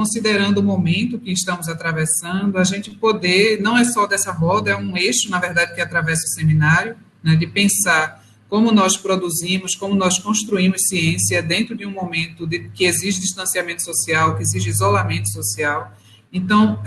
considerando o momento que estamos atravessando, a gente poder, não é só dessa roda, é um eixo, na verdade, que atravessa o seminário, né, de pensar como nós produzimos, como nós construímos ciência dentro de um momento que exige distanciamento social, que exige isolamento social. Então,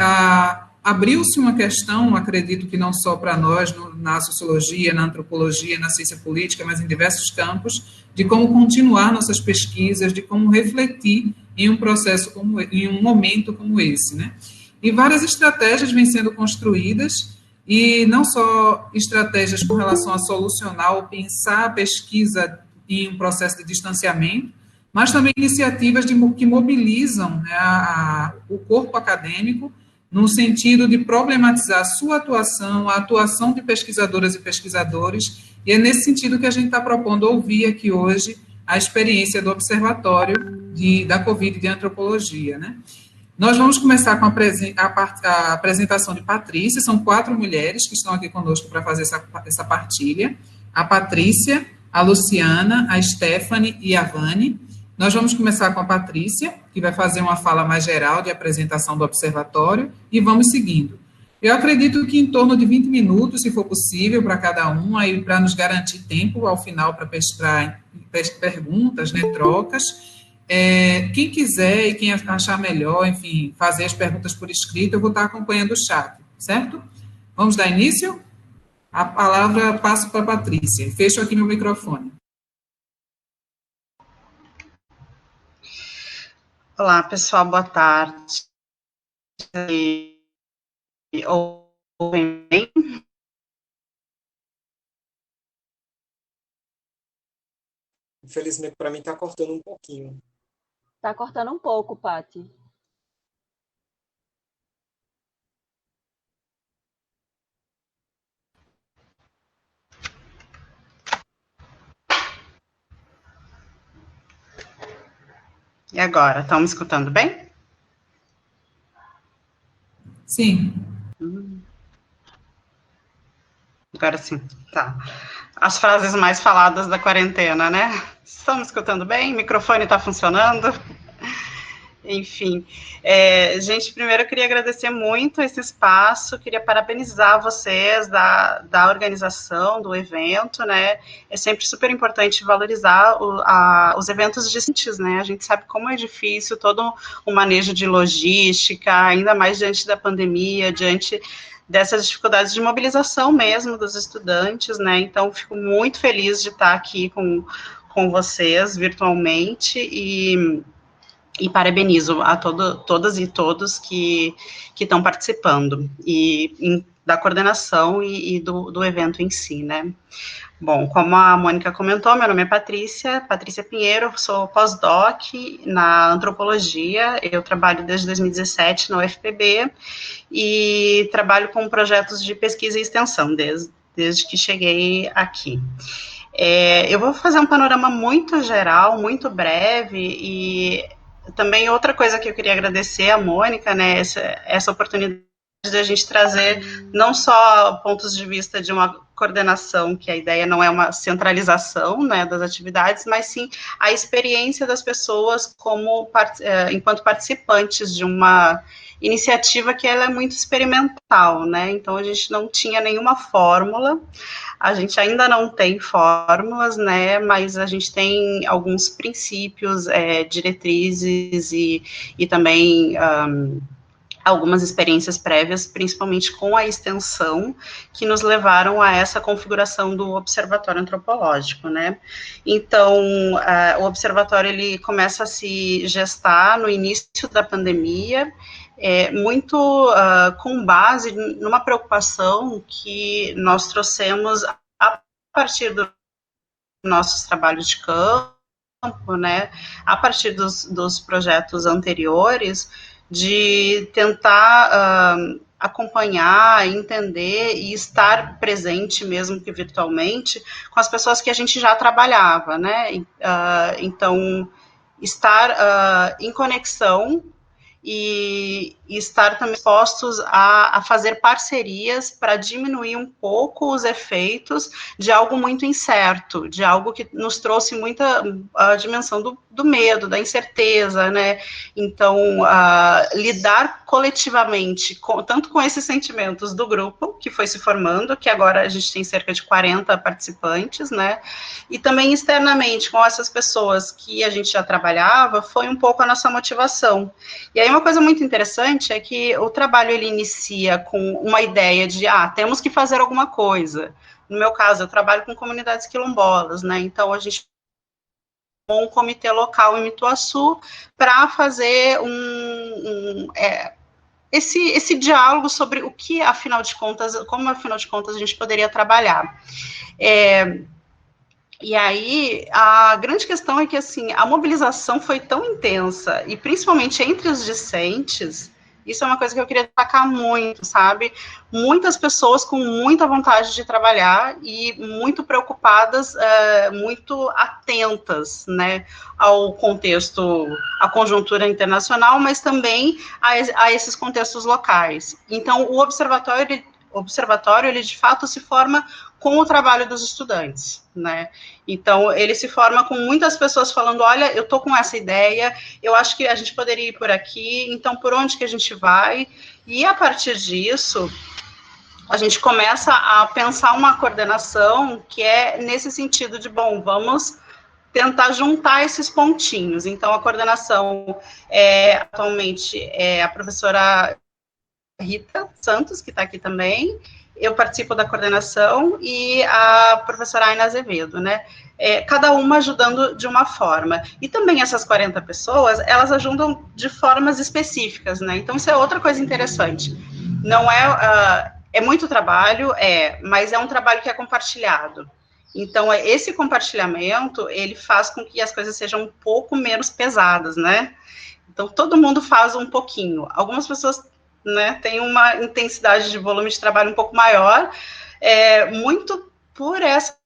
abriu-se uma questão, acredito que não só para nós, na sociologia, na antropologia, na ciência política, mas em diversos campos, de como continuar nossas pesquisas, de como refletir em um processo como, em um momento como esse, né? E várias estratégias vêm sendo construídas, e não só estratégias com relação a solucionar ou pensar a pesquisa em um processo de distanciamento, mas também iniciativas que mobilizam, né, o corpo acadêmico no sentido de problematizar a sua atuação, a atuação de pesquisadoras e pesquisadores, e é nesse sentido que a gente está propondo ouvir aqui hoje a experiência do Observatório da Covid de Antropologia, né? Nós vamos começar com a apresentação de Patrícia, são 4 mulheres que estão aqui conosco para fazer essa partilha, a Patrícia, a Luciana, a Stephanie e a Vani. Nós vamos começar com a Patrícia, que vai fazer uma fala mais geral de apresentação do observatório, e vamos seguindo. Eu acredito que em torno de 20 minutos, se for possível, para cada um, aí para nos garantir tempo ao final para perguntas, né, trocas. Quem quiser e quem achar melhor, enfim, fazer as perguntas por escrito, eu vou estar acompanhando o chat, certo? Vamos dar início? A palavra passo para a Patrícia. Fecho aqui meu microfone. Olá, pessoal, boa tarde. Ouvem bem? Infelizmente, para mim, está cortando um pouquinho. Está cortando um pouco, Pati. E agora, estão me escutando bem? Sim. Agora sim, tá. As frases mais faladas da quarentena, né? Estão me escutando bem? O microfone está funcionando? Enfim, gente, primeiro eu queria agradecer muito esse espaço, queria parabenizar vocês da organização do evento, né? É sempre super importante valorizar os eventos distintos, né? A gente sabe como é difícil todo o manejo de logística, ainda mais diante da pandemia, diante dessas dificuldades de mobilização mesmo dos estudantes, né? Então, fico muito feliz de estar aqui com vocês virtualmente e parabenizo a todas e todos que estão participando, da coordenação e do evento em si, né. Bom, como a Mônica comentou, meu nome é Patrícia Pinheiro, sou pós-doc na antropologia, eu trabalho desde 2017 na UFPB, e trabalho com projetos de pesquisa e extensão, desde que cheguei aqui. Eu vou fazer um panorama muito geral, muito breve, e também outra coisa que eu queria agradecer à Mônica, né, essa oportunidade de a gente trazer não só pontos de vista de uma coordenação, que a ideia não é uma centralização, né, das atividades, mas sim a experiência das pessoas enquanto participantes de uma iniciativa que ela é muito experimental, né, então a gente não tinha nenhuma fórmula, a gente ainda não tem fórmulas, né, mas a gente tem alguns princípios, diretrizes e também algumas experiências prévias, principalmente com a extensão, que nos levaram a essa configuração do Observatório Antropológico, né. Então, o Observatório, ele começa a se gestar no início da pandemia, muito com base numa preocupação que nós trouxemos a partir dos nossos trabalhos de campo, né, a partir dos projetos anteriores, de tentar acompanhar, entender e estar presente, mesmo que virtualmente, com as pessoas que a gente já trabalhava, né, então, estar em conexão e estar também dispostos a fazer parcerias para diminuir um pouco os efeitos de algo muito incerto, de algo que nos trouxe muita a dimensão do medo, da incerteza, né? Então, lidar coletivamente, tanto com esses sentimentos do grupo que foi se formando, que agora a gente tem cerca de 40 participantes, né? E também externamente com essas pessoas que a gente já trabalhava, foi um pouco a nossa motivação. E aí uma coisa muito interessante é que o trabalho ele inicia com uma ideia de, temos que fazer alguma coisa. No meu caso, eu trabalho com comunidades quilombolas, né? Então a gente um comitê local em Ituaçu para fazer esse diálogo sobre o que, afinal de contas, como afinal de contas a gente poderia trabalhar. E aí, a grande questão é que, assim, a mobilização foi tão intensa, e principalmente entre os discentes, isso é uma coisa que eu queria destacar muito, sabe? Muitas pessoas com muita vontade de trabalhar e muito preocupadas, muito atentas, ao contexto, à conjuntura internacional, mas também a esses contextos locais. Então, o observatório, ele de fato se forma com o trabalho dos estudantes, né? Então, ele se forma com muitas pessoas falando, olha, eu tô com essa ideia, eu acho que a gente poderia ir por aqui, então por onde que a gente vai? E a partir disso, a gente começa a pensar uma coordenação que é nesse sentido de, bom, vamos tentar juntar esses pontinhos. Então, a coordenação atualmente é a professora Rita Santos, que está aqui também, eu participo da coordenação, e a professora Aina Azevedo, né? Cada uma ajudando de uma forma. E também essas 40 pessoas, elas ajudam de formas específicas, né? Então, isso é outra coisa interessante. Não é muito trabalho, mas é um trabalho que é compartilhado. Então, esse compartilhamento, ele faz com que as coisas sejam um pouco menos pesadas, né? Então, todo mundo faz um pouquinho. Algumas pessoas, né, tem uma intensidade de volume de trabalho um pouco maior, muito por essa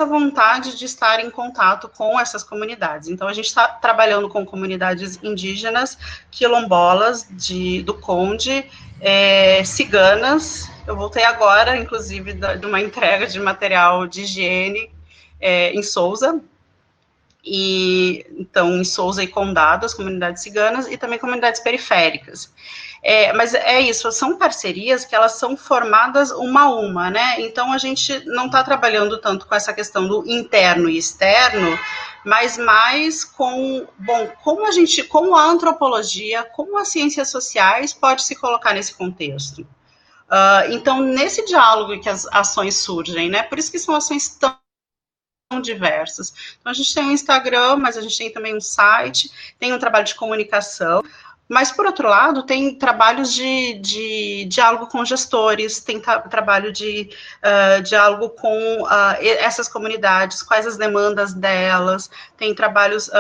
vontade de estar em contato com essas comunidades. Então, a gente está trabalhando com comunidades indígenas, quilombolas, do Conde, ciganas. Eu voltei agora, inclusive, de uma entrega de material de higiene em Sousa, então, em Sousa e Condado, as comunidades ciganas, e também comunidades periféricas. Mas é isso, são parcerias que elas são formadas uma a uma, né? Então, a gente não está trabalhando tanto com essa questão do interno e externo, mas mais com, como a antropologia, como as ciências sociais pode se colocar nesse contexto. Então, nesse diálogo que as ações surgem, né? Por isso que são ações tão diversas. Então, a gente tem um Instagram, mas a gente tem também um site, tem um trabalho de comunicação, mas, por outro lado, tem trabalhos de diálogo com gestores, tem trabalho de diálogo com essas comunidades, quais as demandas delas, tem trabalhos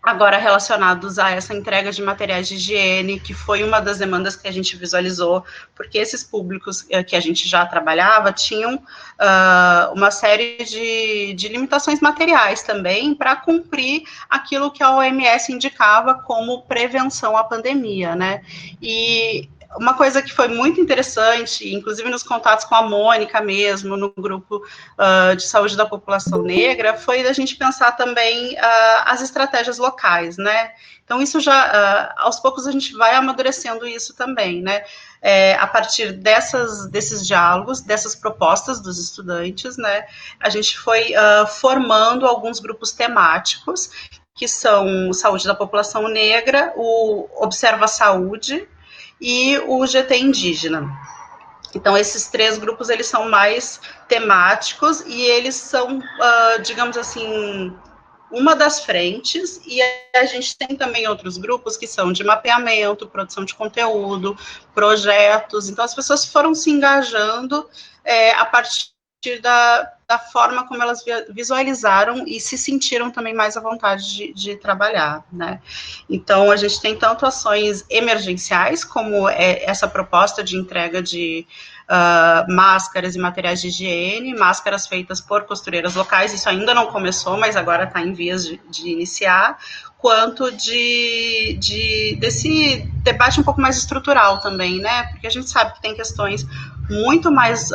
agora relacionados a essa entrega de materiais de higiene, que foi uma das demandas que a gente visualizou, porque esses públicos que a gente já trabalhava tinham uma série de limitações materiais também para cumprir aquilo que a OMS indicava como prevenção à pandemia, né? E uma coisa que foi muito interessante, inclusive nos contatos com a Mônica mesmo, no grupo de saúde da população negra, foi a gente pensar também as estratégias locais, né? Então, isso já, aos poucos, a gente vai amadurecendo isso também, né? A partir desses diálogos, dessas propostas dos estudantes, né? A gente foi formando alguns grupos temáticos, que são saúde da população negra, o Observa Saúde, e o GT Indígena. Então, esses 3 grupos, eles são mais temáticos e eles são, digamos assim, uma das frentes, e a gente tem também outros grupos que são de mapeamento, produção de conteúdo, projetos. Então, as pessoas foram se engajando a partir da forma como elas visualizaram e se sentiram também mais à vontade de trabalhar, né? Então, a gente tem tanto ações emergenciais, como essa proposta de entrega de máscaras e materiais de higiene, máscaras feitas por costureiras locais, isso ainda não começou, mas agora está em vias de iniciar, quanto desse debate um pouco mais estrutural também, né? Porque a gente sabe que tem questões muito mais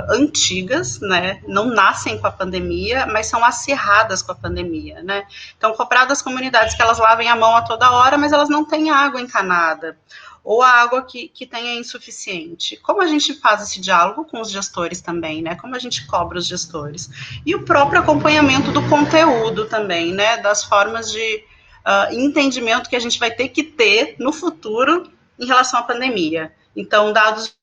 antigas, né? Não nascem com a pandemia, mas são acirradas com a pandemia, né? Então, cobrar das comunidades que elas lavem a mão a toda hora, mas elas não têm água encanada, ou a água que tem é insuficiente. Como a gente faz esse diálogo com os gestores também, né? Como a gente cobra os gestores? E o próprio acompanhamento do conteúdo também, né? Das formas de entendimento que a gente vai ter que ter no futuro em relação à pandemia. Então, dados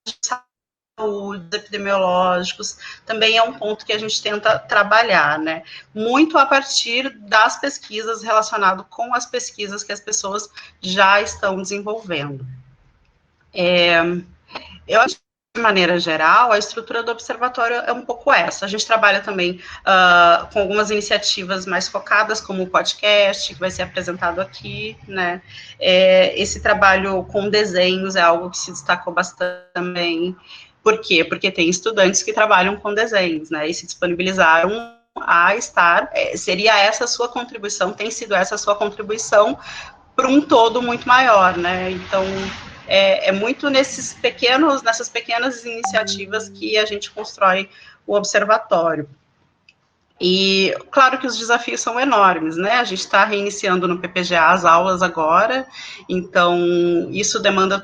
de saúde, epidemiológicos, também é um ponto que a gente tenta trabalhar, né? Muito a partir das pesquisas relacionado com as pesquisas que as pessoas já estão desenvolvendo. Eu acho que, de maneira geral, a estrutura do observatório é um pouco essa. A gente trabalha também com algumas iniciativas mais focadas, como o podcast, que vai ser apresentado aqui, né? Esse trabalho com desenhos é algo que se destacou bastante também. Por quê? Porque tem estudantes que trabalham com desenhos, né? E se disponibilizaram a estar, seria essa a sua contribuição, tem sido essa a sua contribuição para um todo muito maior, né? Então, é muito nessas pequenas iniciativas que a gente constrói o observatório. E, claro que os desafios são enormes, né? A gente está reiniciando no PPGA as aulas agora, então isso demanda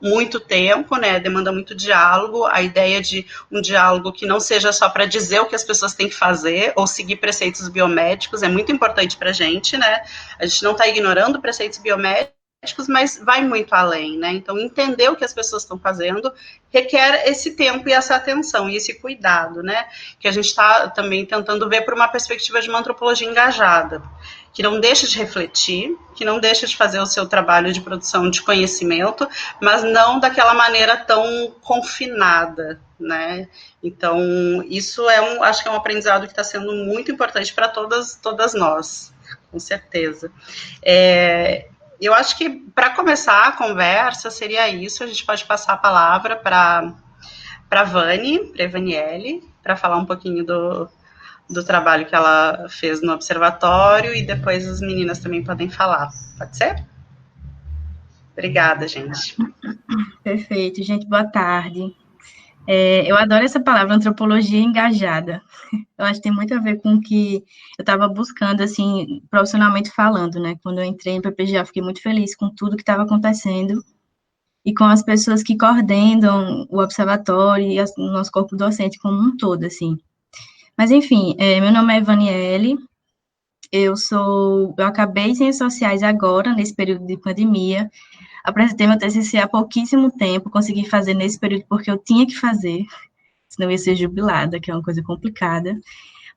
muito tempo, né? Demanda muito diálogo, a ideia de um diálogo que não seja só para dizer o que as pessoas têm que fazer, ou seguir preceitos biomédicos, é muito importante para a gente, né? A gente não está ignorando preceitos biomédicos, mas vai muito além, né? Então, entender o que as pessoas estão fazendo requer esse tempo e essa atenção e esse cuidado, né? Que a gente está também tentando ver por uma perspectiva de uma antropologia engajada, que não deixa de refletir, que não deixa de fazer o seu trabalho de produção de conhecimento, mas não daquela maneira tão confinada, né? Então, isso acho que é um aprendizado que está sendo muito importante para todas nós, com certeza. Eu acho que, para começar a conversa, seria isso. A gente pode passar a palavra para a Vaniele, para falar um pouquinho do trabalho que ela fez no observatório, e depois as meninas também podem falar. Pode ser? Obrigada, gente. Perfeito, gente. Boa tarde. Eu adoro essa palavra, antropologia engajada. Eu acho que tem muito a ver com o que eu estava buscando, assim, profissionalmente falando, né? Quando eu entrei no PPGA, fiquei muito feliz com tudo que estava acontecendo e com as pessoas que coordenam o observatório e o nosso corpo docente como um todo, assim. Mas, enfim, meu nome é Vaniele, eu acabei Ciências Sociais agora, nesse período de pandemia. Apresentei meu TCC há pouquíssimo tempo, consegui fazer nesse período porque eu tinha que fazer, senão eu ia ser jubilada, que é uma coisa complicada.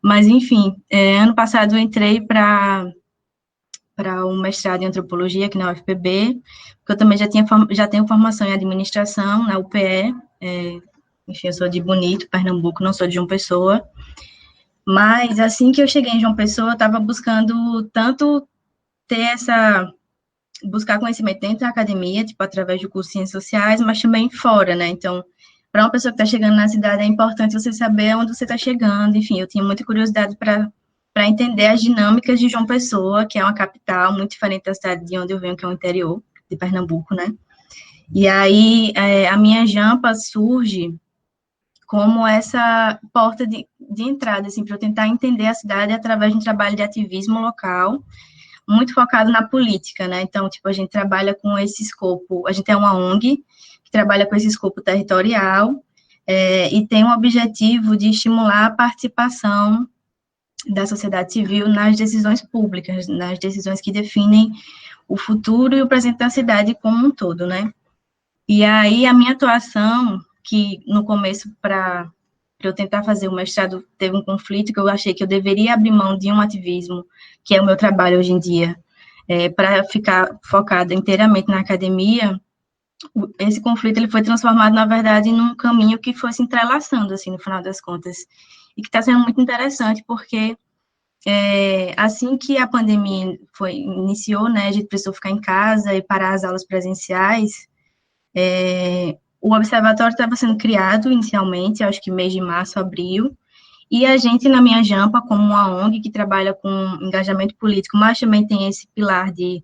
Mas, enfim, ano passado eu entrei para um mestrado em antropologia aqui na UFPB, porque eu também já tenho formação em administração na UPE, enfim, eu sou de Bonito, Pernambuco, não sou de João Pessoa. Mas, assim que eu cheguei em João Pessoa, eu estava buscando tanto buscar conhecimento dentro da academia, tipo, através do curso de Ciências Sociais, mas também fora, né? Então, para uma pessoa que está chegando na cidade, é importante você saber onde você está chegando. Enfim, eu tinha muita curiosidade para entender as dinâmicas de João Pessoa, que é uma capital muito diferente da cidade de onde eu venho, que é o interior de Pernambuco, né? E aí, a minha jampa surge como essa porta de entrada, assim, para eu tentar entender a cidade através de um trabalho de ativismo local, muito focado na política, né? Então, tipo, a gente trabalha com esse escopo, a gente é uma ONG que trabalha com esse escopo territorial e tem o objetivo de estimular a participação da sociedade civil nas decisões públicas, nas decisões que definem o futuro e o presente da cidade como um todo, né? E aí, a minha atuação, que no começo, para eu tentar fazer o mestrado, teve um conflito que eu achei que eu deveria abrir mão de um ativismo, que é o meu trabalho hoje em dia, para ficar focada inteiramente na academia. Esse conflito ele foi transformado, na verdade, num caminho que foi se entrelaçando, assim, no final das contas. e que está sendo muito interessante, porque assim que a pandemia iniciou, né, a gente precisou ficar em casa e parar as aulas presenciais, o observatório estava sendo criado inicialmente, acho que mês de março, abril, e a gente, na Minha Jampa, como uma ONG que trabalha com engajamento político, mas também tem esse pilar de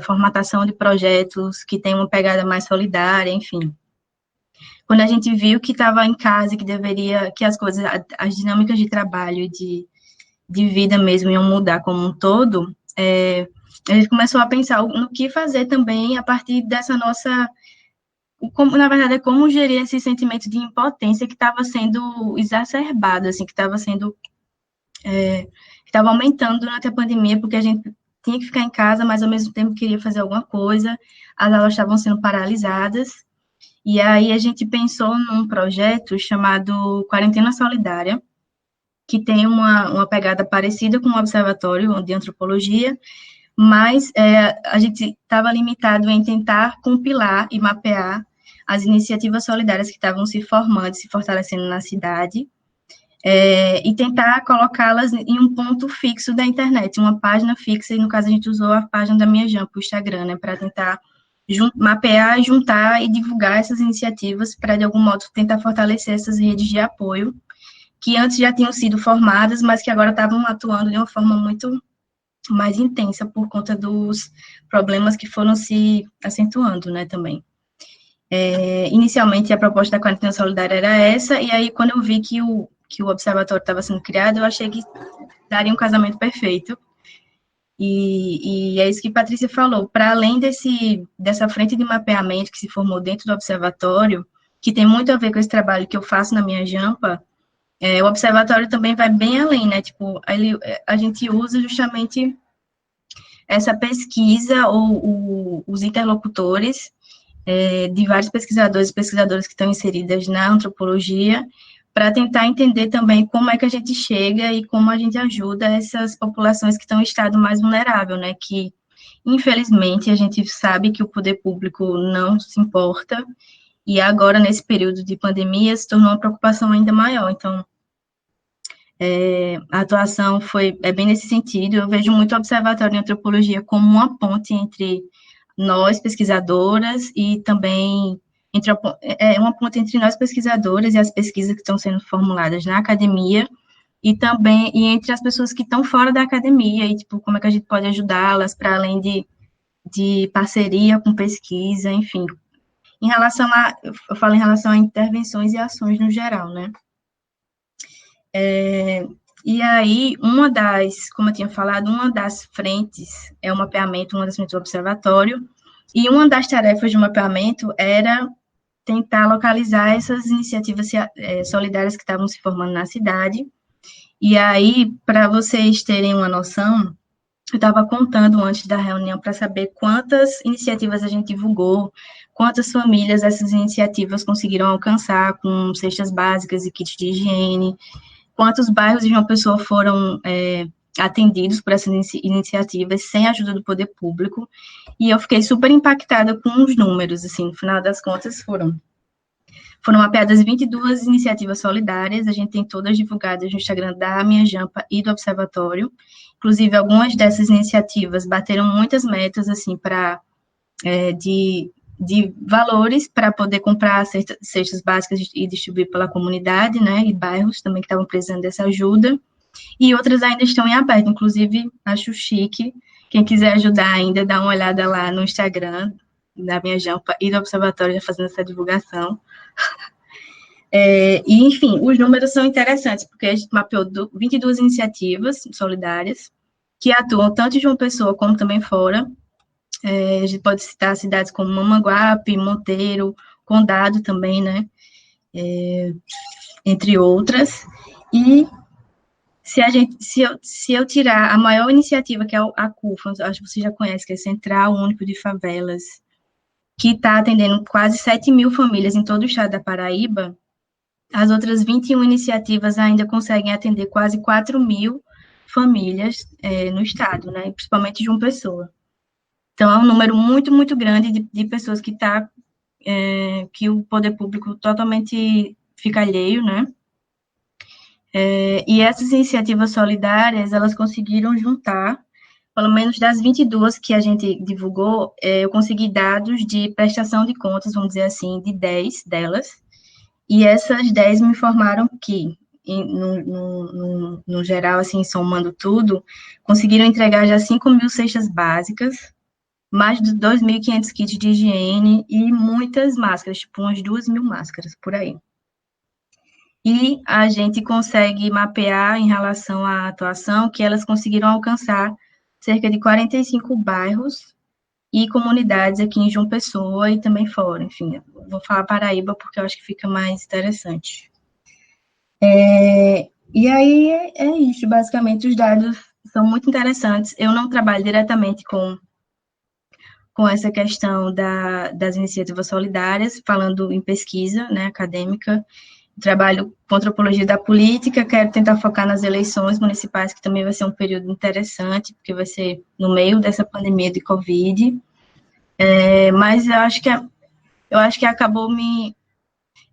formatação de projetos que tem uma pegada mais solidária, enfim. Quando a gente viu que estava em casa, que as coisas, as dinâmicas de trabalho e de vida mesmo iam mudar como um todo, a gente começou a pensar no que fazer também a partir dessa nossa, na verdade, como gerir esse sentimento de impotência que estava sendo exacerbado, assim, que estava aumentando durante a pandemia, porque a gente tinha que ficar em casa, mas ao mesmo tempo queria fazer alguma coisa, as aulas estavam sendo paralisadas, e aí a gente pensou num projeto chamado Quarentena Solidária, que tem uma pegada parecida com o Observatório de Antropologia, mas a gente estava limitado em tentar compilar e mapear as iniciativas solidárias que estavam se formando, se fortalecendo na cidade, e tentar colocá-las em um ponto fixo da internet, uma página fixa, e no caso a gente usou a página da Minha Jampa, o Instagram, né, para tentar mapear, juntar e divulgar essas iniciativas para, de algum modo, tentar fortalecer essas redes de apoio, que antes já tinham sido formadas, mas que agora estavam atuando de uma forma muito mais intensa por conta dos problemas que foram se acentuando, né, também. Inicialmente, a proposta da Quarentena Solidária era essa, e aí, quando eu vi que o observatório estava sendo criado, eu achei que daria um casamento perfeito. E é isso que Patrícia falou, para além dessa frente de mapeamento que se formou dentro do observatório, que tem muito a ver com esse trabalho que eu faço na Minha Jampa, o observatório também vai bem além, né? Tipo, a gente usa justamente essa pesquisa ou os interlocutores de vários pesquisadores e pesquisadoras que estão inseridas na antropologia, para tentar entender também como é que a gente chega e como a gente ajuda essas populações que estão em estado mais vulnerável, né, que, infelizmente, a gente sabe que o poder público não se importa, e agora, nesse período de pandemia, se tornou uma preocupação ainda maior. Então, a atuação é bem nesse sentido. Eu vejo muito o Observatório de Antropologia como uma ponte entre nós, pesquisadoras, e também uma ponte entre nós, pesquisadoras, e as pesquisas que estão sendo formuladas na academia, e também entre as pessoas que estão fora da academia, e, tipo, como é que a gente pode ajudá-las, para além de parceria com pesquisa, enfim. Eu falo em relação a intervenções e ações no geral, né? E aí, como eu tinha falado, uma das frentes é o mapeamento, uma das frentes do observatório, e uma das tarefas de mapeamento era tentar localizar essas iniciativas solidárias que estavam se formando na cidade. E aí, para vocês terem uma noção, eu estava contando antes da reunião para saber quantas iniciativas a gente divulgou, quantas famílias essas iniciativas conseguiram alcançar com cestas básicas e kits de higiene, quantos bairros de João Pessoa foram atendidos por essas iniciativas sem a ajuda do poder público, e eu fiquei super impactada com os números, assim, no final das contas foram mapeadas 22 iniciativas solidárias, a gente tem todas divulgadas no Instagram da Minha Jampa e do Observatório, inclusive algumas dessas iniciativas bateram muitas metas, assim, de valores para poder comprar cestas básicas e distribuir pela comunidade, né, e bairros também que estavam precisando dessa ajuda, e outras ainda estão em aberto, inclusive acho chique, quem quiser ajudar ainda, dá uma olhada lá no Instagram da Minha Jampa e do Observatório já fazendo essa divulgação. E, enfim, os números são interessantes, porque a gente mapeou 22 iniciativas solidárias que atuam tanto em João Pessoa como também fora. A gente pode citar cidades como Mamanguape, Monteiro, Condado também, né? Entre outras. E se eu tirar a maior iniciativa, que é a CUFA, acho que você já conhece, que é Central Único de Favelas, que está atendendo quase 7.000 famílias em todo o estado da Paraíba, as outras 21 iniciativas ainda conseguem atender quase 4.000 famílias no estado, né? Principalmente João Pessoa. Então, é um número muito, muito grande de pessoas que o poder público totalmente fica alheio, né? E essas iniciativas solidárias, elas conseguiram juntar, pelo menos das 22 que a gente divulgou, eu consegui dados de prestação de contas, vamos dizer assim, de 10 delas, e essas 10 me informaram que, no geral, assim, somando tudo, conseguiram entregar já 5.000 cestas básicas, mais de 2.500 kits de higiene e muitas máscaras, tipo umas 2.000 máscaras, por aí. E a gente consegue mapear em relação à atuação que elas conseguiram alcançar cerca de 45 bairros e comunidades aqui em João Pessoa e também fora. Enfim, vou falar Paraíba porque eu acho que fica mais interessante. E aí é isso, basicamente os dados são muito interessantes. Eu não trabalho diretamente com essa questão das iniciativas solidárias, falando em pesquisa, né, acadêmica. Trabalho com antropologia da política, quero tentar focar nas eleições municipais, que também vai ser um período interessante, porque vai ser no meio dessa pandemia de Covid. Mas eu acho que acabou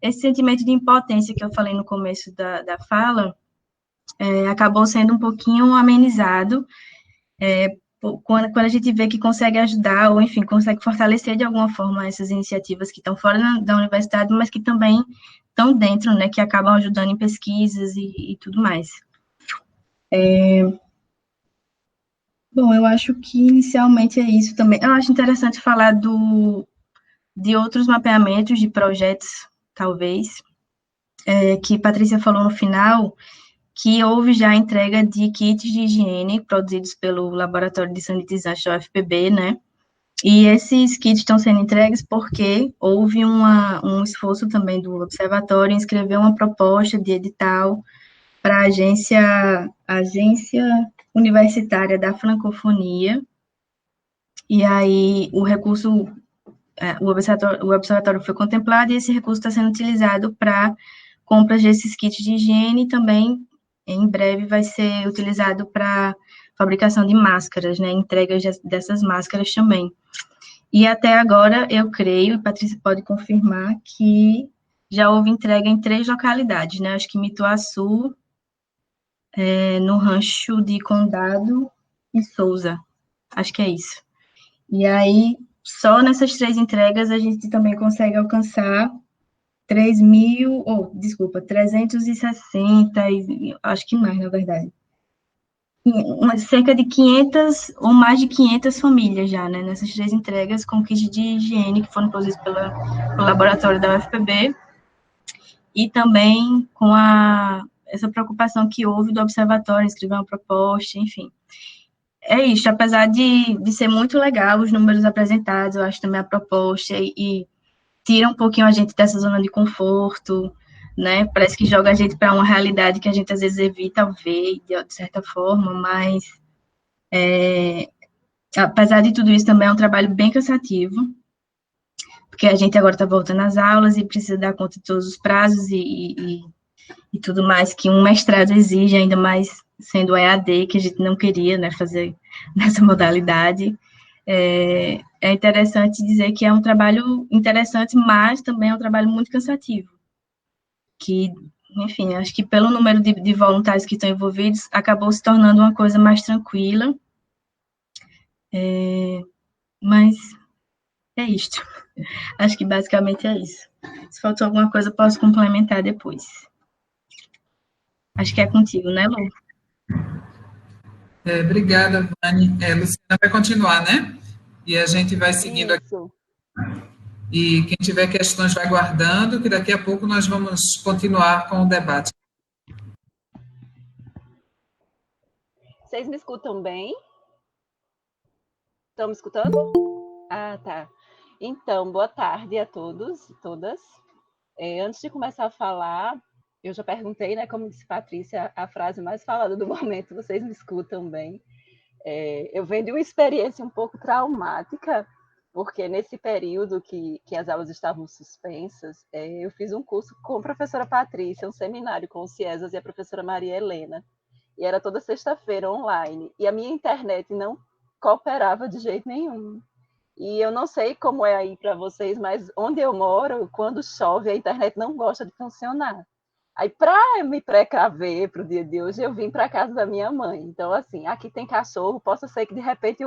esse sentimento de impotência que eu falei no começo da fala, acabou sendo um pouquinho amenizado, quando a gente vê que consegue ajudar, ou enfim, consegue fortalecer de alguma forma essas iniciativas que estão fora da universidade, mas que também estão dentro, né, que acabam ajudando em pesquisas e tudo mais. Bom, eu acho que inicialmente é isso também. Eu acho interessante falar de outros mapeamentos de projetos, talvez, que Patrícia falou no final, que houve já a entrega de kits de higiene produzidos pelo Laboratório de Sanitizantes da UFPB, né? E esses kits estão sendo entregues porque houve um esforço também do Observatório em escrever uma proposta de edital para a agência Universitária da Francofonia, e aí o recurso, o observatório foi contemplado, e esse recurso está sendo utilizado para compras desses kits de higiene, e também, em breve, vai ser utilizado para fabricação de máscaras, né, entregas dessas máscaras também. E até agora, eu creio, e Patrícia pode confirmar, que já houve entrega em 3 localidades, né, acho que Mituaçu, no Rancho de Condado e Souza, acho que é isso. E aí, só nessas 3 entregas, a gente também consegue alcançar 360, acho que mais, na verdade. Cerca de 500 ou mais de 500 famílias já, né, nessas 3 entregas com kits de higiene que foram produzidos pelo laboratório da UFPB, e também com essa preocupação que houve do observatório, escrever uma proposta, enfim. É isso, apesar de ser muito legal os números apresentados, eu acho também a proposta, e tira um pouquinho a gente dessa zona de conforto, né, parece que joga a gente para uma realidade que a gente às vezes evita ver, de certa forma, mas apesar de tudo isso também é um trabalho bem cansativo, porque a gente agora está voltando às aulas e precisa dar conta de todos os prazos e tudo mais que um mestrado exige, ainda mais sendo o EAD, que a gente não queria, né, fazer nessa modalidade. É interessante dizer que é um trabalho interessante, mas também é um trabalho muito cansativo, que, enfim, acho que pelo número de voluntários que estão envolvidos, acabou se tornando uma coisa mais tranquila, mas é isto. Acho que basicamente é isso. Se faltou alguma coisa, eu posso complementar depois. Acho que é contigo, né, Lu? Obrigada, Vani. Luciana vai continuar, né? E a gente vai seguindo aqui. Isso. E quem tiver questões vai guardando, que daqui a pouco nós vamos continuar com o debate. Vocês me escutam bem? Estão me escutando? Ah, tá. Então, boa tarde a todos e todas. Antes de começar a falar, eu já perguntei, né, como disse Patrícia, a frase mais falada do momento, vocês me escutam bem. Eu venho de uma experiência um pouco traumática, porque nesse período que as aulas estavam suspensas, eu fiz um curso com a professora Patrícia, um seminário com o Ciesas e a professora Maria Helena, e era toda sexta-feira online, e a minha internet não cooperava de jeito nenhum. E eu não sei como é aí para vocês, mas onde eu moro, quando chove, a internet não gosta de funcionar. Aí, para me precaver para o dia de hoje, eu vim para casa da minha mãe. Então, assim, aqui tem cachorro, possa ser que de repente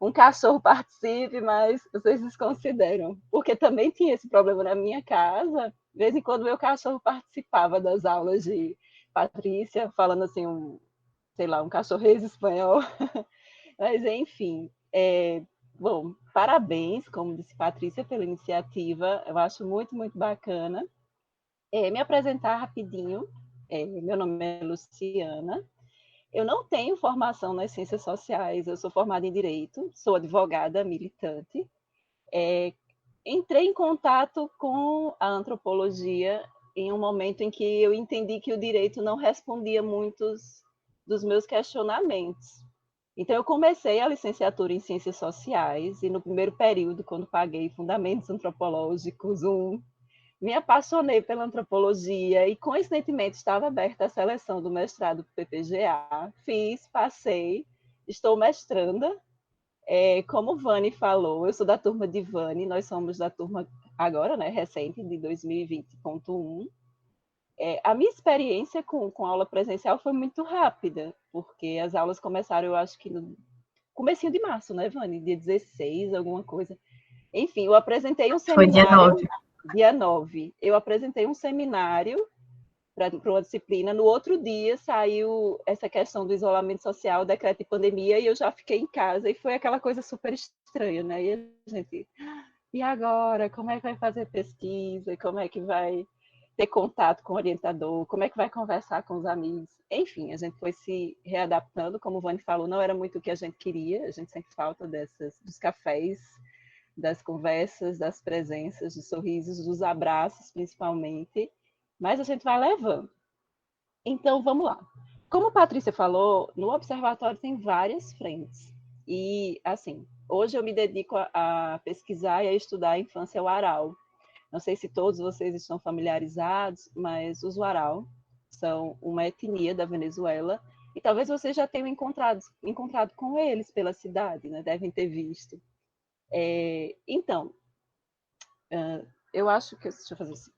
um cachorro participe, mas vocês desconsideram. Porque também tinha esse problema na minha casa. De vez em quando, meu cachorro participava das aulas de Patrícia, falando assim, sei lá, um cachorrês espanhol. Mas, enfim, bom, parabéns, como disse Patrícia, pela iniciativa. Eu acho muito, muito bacana. Me apresentar rapidinho. Meu nome é Luciana. Eu não tenho formação nas ciências sociais, eu sou formada em Direito, sou advogada militante. Entrei em contato com a antropologia em um momento em que eu entendi que o direito não respondia muitos dos meus questionamentos. Então, eu comecei a licenciatura em Ciências Sociais e no primeiro período, quando paguei Fundamentos Antropológicos 1, me apaixonei pela antropologia e, coincidentemente, estava aberta a seleção do mestrado para o PPGA. Fiz, passei, estou mestranda. Como Vani falou, eu sou da turma de Vani, nós somos da turma agora, né, recente, de 2020.1. A minha experiência com aula presencial foi muito rápida, porque as aulas começaram, eu acho que no comecinho de março, né, Vani? Dia 16, alguma coisa. Enfim, eu apresentei um seminário... Foi dia 9. Dia 9. Eu apresentei um seminário para uma disciplina. No outro dia saiu essa questão do isolamento social, decreto de pandemia, e eu já fiquei em casa, e foi aquela coisa super estranha, né? E a gente... E agora? Como é que vai fazer pesquisa? Como é que vai ter contato com o orientador? Como é que vai conversar com os amigos? Enfim, a gente foi se readaptando, como o Vani falou, não era muito o que a gente queria, a gente sente falta dos cafés, das conversas, das presenças, dos sorrisos, dos abraços, principalmente, mas a gente vai levando. Então, vamos lá. Como a Patrícia falou, no observatório tem várias frentes. E, assim, hoje eu me dedico a pesquisar e a estudar a infância Warao. Não sei se todos vocês estão familiarizados, mas os Warao são uma etnia da Venezuela e talvez vocês já tenham encontrado com eles pela cidade, né? Devem ter visto. Então, eu acho que... Deixa eu fazer assim.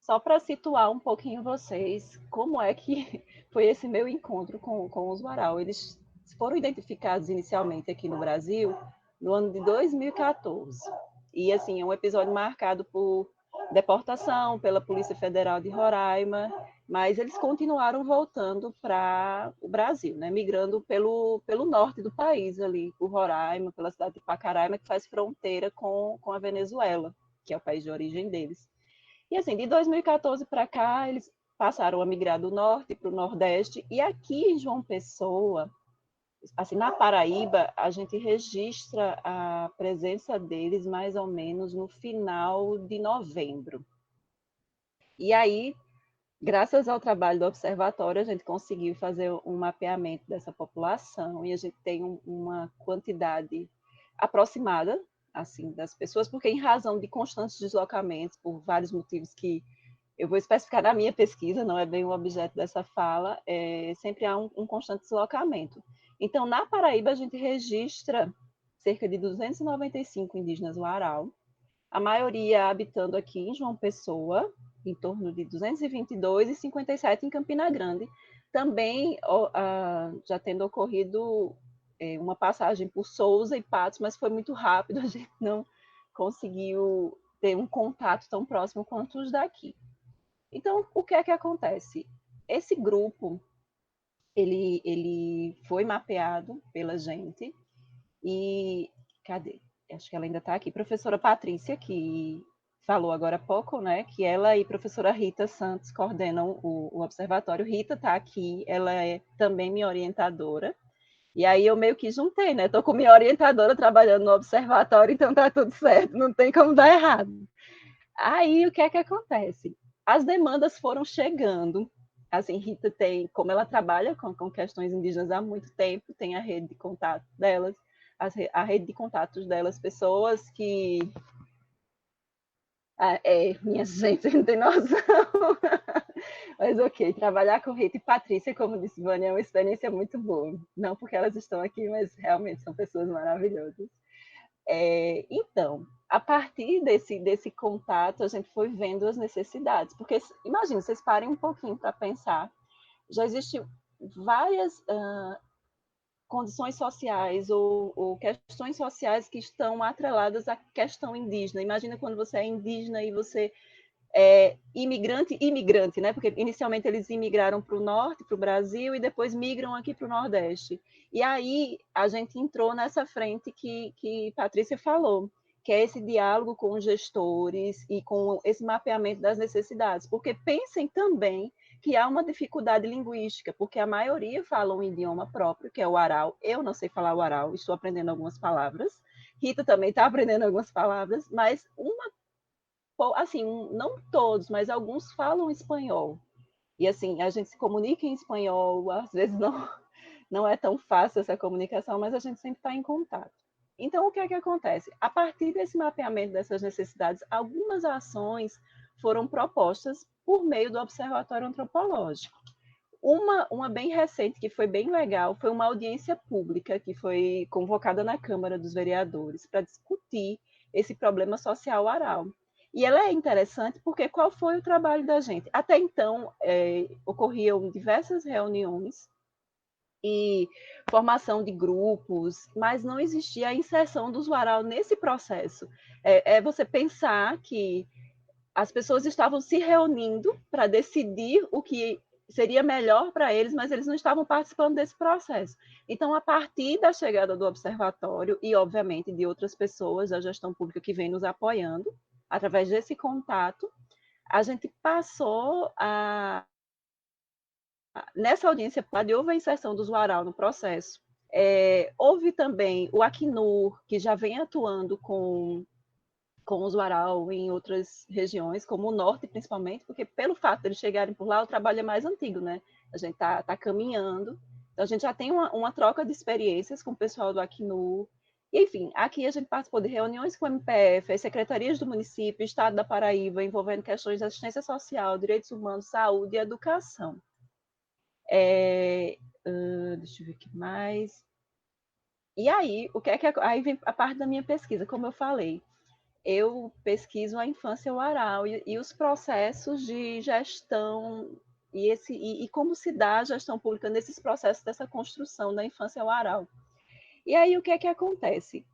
Só para situar um pouquinho vocês, como é que foi esse meu encontro com os Warao. Eles foram identificados inicialmente aqui no Brasil no ano de 2014. E, assim, é um episódio marcado por deportação pela Polícia Federal de Roraima, mas eles continuaram voltando para o Brasil, né? Migrando pelo norte do país, ali, por Roraima, pela cidade de Pacaraima, que faz fronteira com a Venezuela, que é o país de origem deles. E, assim, de 2014 para cá, eles passaram a migrar do norte para o nordeste, e aqui em João Pessoa, assim, na Paraíba, a gente registra a presença deles mais ou menos no final de novembro. E aí, graças ao trabalho do observatório, a gente conseguiu fazer um mapeamento dessa população e a gente tem uma quantidade aproximada, assim, das pessoas, porque em razão de constantes deslocamentos, por vários motivos que eu vou especificar na minha pesquisa, não é bem o objeto dessa fala, sempre há um constante deslocamento. Então, na Paraíba, a gente registra cerca de 295 indígenas Warao, a maioria habitando aqui em João Pessoa, em torno de 222 e 57 em Campina Grande. Também já tendo ocorrido uma passagem por Souza e Patos, mas foi muito rápido, a gente não conseguiu ter um contato tão próximo quanto os daqui. Então, o que é que acontece? Esse grupo, ele foi mapeado pela gente e... Cadê? Acho que ela ainda está aqui. Professora Patrícia, que falou agora há pouco, né? Que ela e professora Rita Santos coordenam o observatório. Rita está aqui, ela é também minha orientadora. E aí eu meio que juntei, né? Estou com minha orientadora trabalhando no observatório, então tá tudo certo, não tem como dar errado. Aí o que é que acontece? As demandas foram chegando. Assim, Rita tem, como ela trabalha com questões indígenas há muito tempo, tem a rede de contato delas, a rede de contatos delas, pessoas que... minha gente, não tem noção. Mas ok, trabalhar com Rita e Patrícia, como disse Vânia, é uma experiência muito boa. Não porque elas estão aqui, mas realmente são pessoas maravilhosas. Então, a partir desse contato, a gente foi vendo as necessidades. Porque, imagina, vocês parem um pouquinho para pensar, já existem várias condições sociais ou questões sociais que estão atreladas à questão indígena. Imagina quando você é indígena e você é imigrante, né? Porque inicialmente eles imigraram para o norte, para o Brasil, e depois migram aqui para o Nordeste. E aí a gente entrou nessa frente que Patrícia falou, que é esse diálogo com os gestores e com esse mapeamento das necessidades. Porque pensem também que há uma dificuldade linguística, porque a maioria fala um idioma próprio, que é o Aral. Eu não sei falar o Aral, estou aprendendo algumas palavras. Rita também está aprendendo algumas palavras, mas assim, não todos, mas alguns falam espanhol. E assim, a gente se comunica em espanhol, às vezes não é tão fácil essa comunicação, mas a gente sempre está em contato. Então, o que é que acontece? A partir desse mapeamento dessas necessidades, algumas ações foram propostas por meio do Observatório Antropológico. Uma bem recente, que foi bem legal, foi uma audiência pública que foi convocada na Câmara dos Vereadores para discutir esse problema social aral. E ela é interessante porque qual foi o trabalho da gente? Até então, ocorriam diversas reuniões e formação de grupos, mas não existia a inserção do usuário nesse processo. É você pensar que as pessoas estavam se reunindo para decidir o que seria melhor para eles, mas eles não estavam participando desse processo. Então, a partir da chegada do observatório e, obviamente, de outras pessoas da gestão pública que vem nos apoiando, através desse contato, a gente passou nessa audiência, houve a inserção do usuário no processo. Houve também o Acnur, que já vem atuando com o usuário em outras regiões, como o norte, principalmente, porque pelo fato de eles chegarem por lá, o trabalho é mais antigo, né? A gente está caminhando, então a gente já tem uma troca de experiências com o pessoal do Acnur. E, enfim, aqui a gente participou de reuniões com o MPF, as secretarias do município, Estado da Paraíba, envolvendo questões de assistência social, direitos humanos, saúde e educação. Deixa eu ver o que mais. E aí, aí vem a parte da minha pesquisa, como eu falei. Eu pesquiso a infância oral e os processos de gestão e como se dá a gestão pública nesses processos dessa construção da infância oral. E aí, o que é que acontece?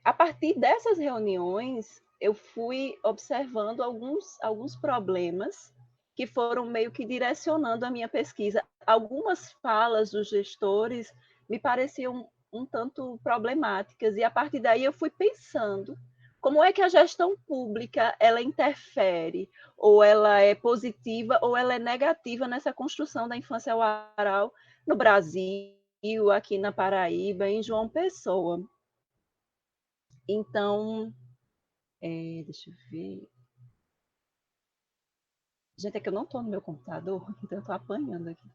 A partir dessas reuniões, eu fui observando alguns problemas que foram meio que direcionando a minha pesquisa. Algumas falas dos gestores me pareciam um tanto problemáticas, e a partir daí eu fui pensando como é que a gestão pública ela interfere, ou ela é positiva, ou ela é negativa nessa construção da infância oral no Brasil, aqui na Paraíba, em João Pessoa. Então, deixa eu ver. Gente, é que eu não estou no meu computador, então eu estou apanhando aqui.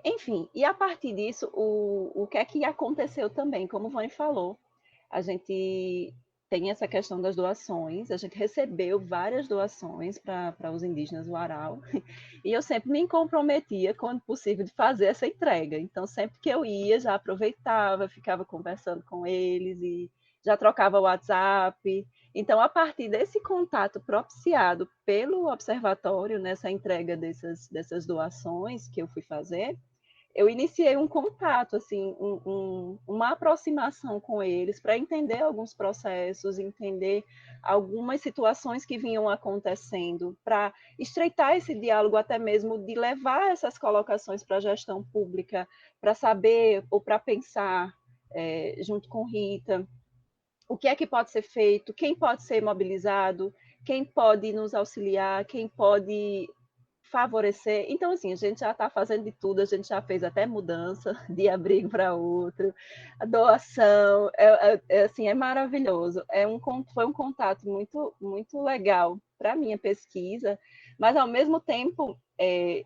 Enfim, e a partir disso, o que é que aconteceu também? Como o Vânia falou, a gente tem essa questão das doações, a gente recebeu várias doações para os indígenas do Aral, e eu sempre me comprometia, quando possível, de fazer essa entrega. Então, sempre que eu ia, já aproveitava, ficava conversando com eles e já trocava o WhatsApp. Então, a partir desse contato propiciado pelo observatório, nessa entrega dessas doações que eu fui fazer, eu iniciei um contato, assim, uma aproximação com eles para entender alguns processos, entender algumas situações que vinham acontecendo, para estreitar esse diálogo, até mesmo de levar essas colocações para a gestão pública, para saber ou para pensar, junto com Rita, o que é que pode ser feito, quem pode ser mobilizado, quem pode nos auxiliar, quem pode favorecer. Então, assim, a gente já está fazendo de tudo, a gente já fez até mudança de abrigo para outro, a doação, assim, é maravilhoso. Foi um contato muito, muito legal para a minha pesquisa, mas, ao mesmo tempo,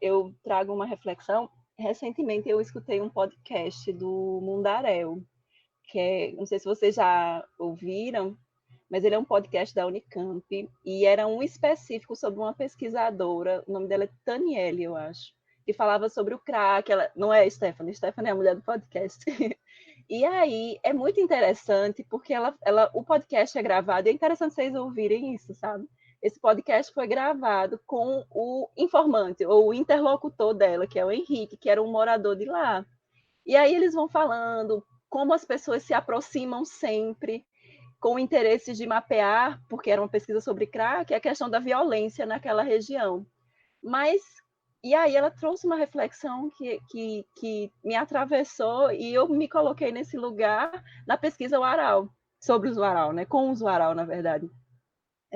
eu trago uma reflexão. Recentemente, eu escutei um podcast do Mundaréu, não sei se vocês já ouviram, mas ele é um podcast da Unicamp, e era um específico sobre uma pesquisadora, o nome dela é Taniele, eu acho, que falava sobre o crack. Ela, não é Stephanie é a mulher do podcast. E aí é muito interessante, porque o podcast é gravado, e é interessante vocês ouvirem isso, sabe? Esse podcast foi gravado com o informante, ou o interlocutor dela, que é o Henrique, que era um morador de lá. E aí eles vão falando como as pessoas se aproximam sempre, com o interesse de mapear, porque era uma pesquisa sobre crack, a questão da violência naquela região. E aí ela trouxe uma reflexão que me atravessou, e eu me coloquei nesse lugar na pesquisa Uaral, sobre os Uaral, né? Com os Uaral, na verdade.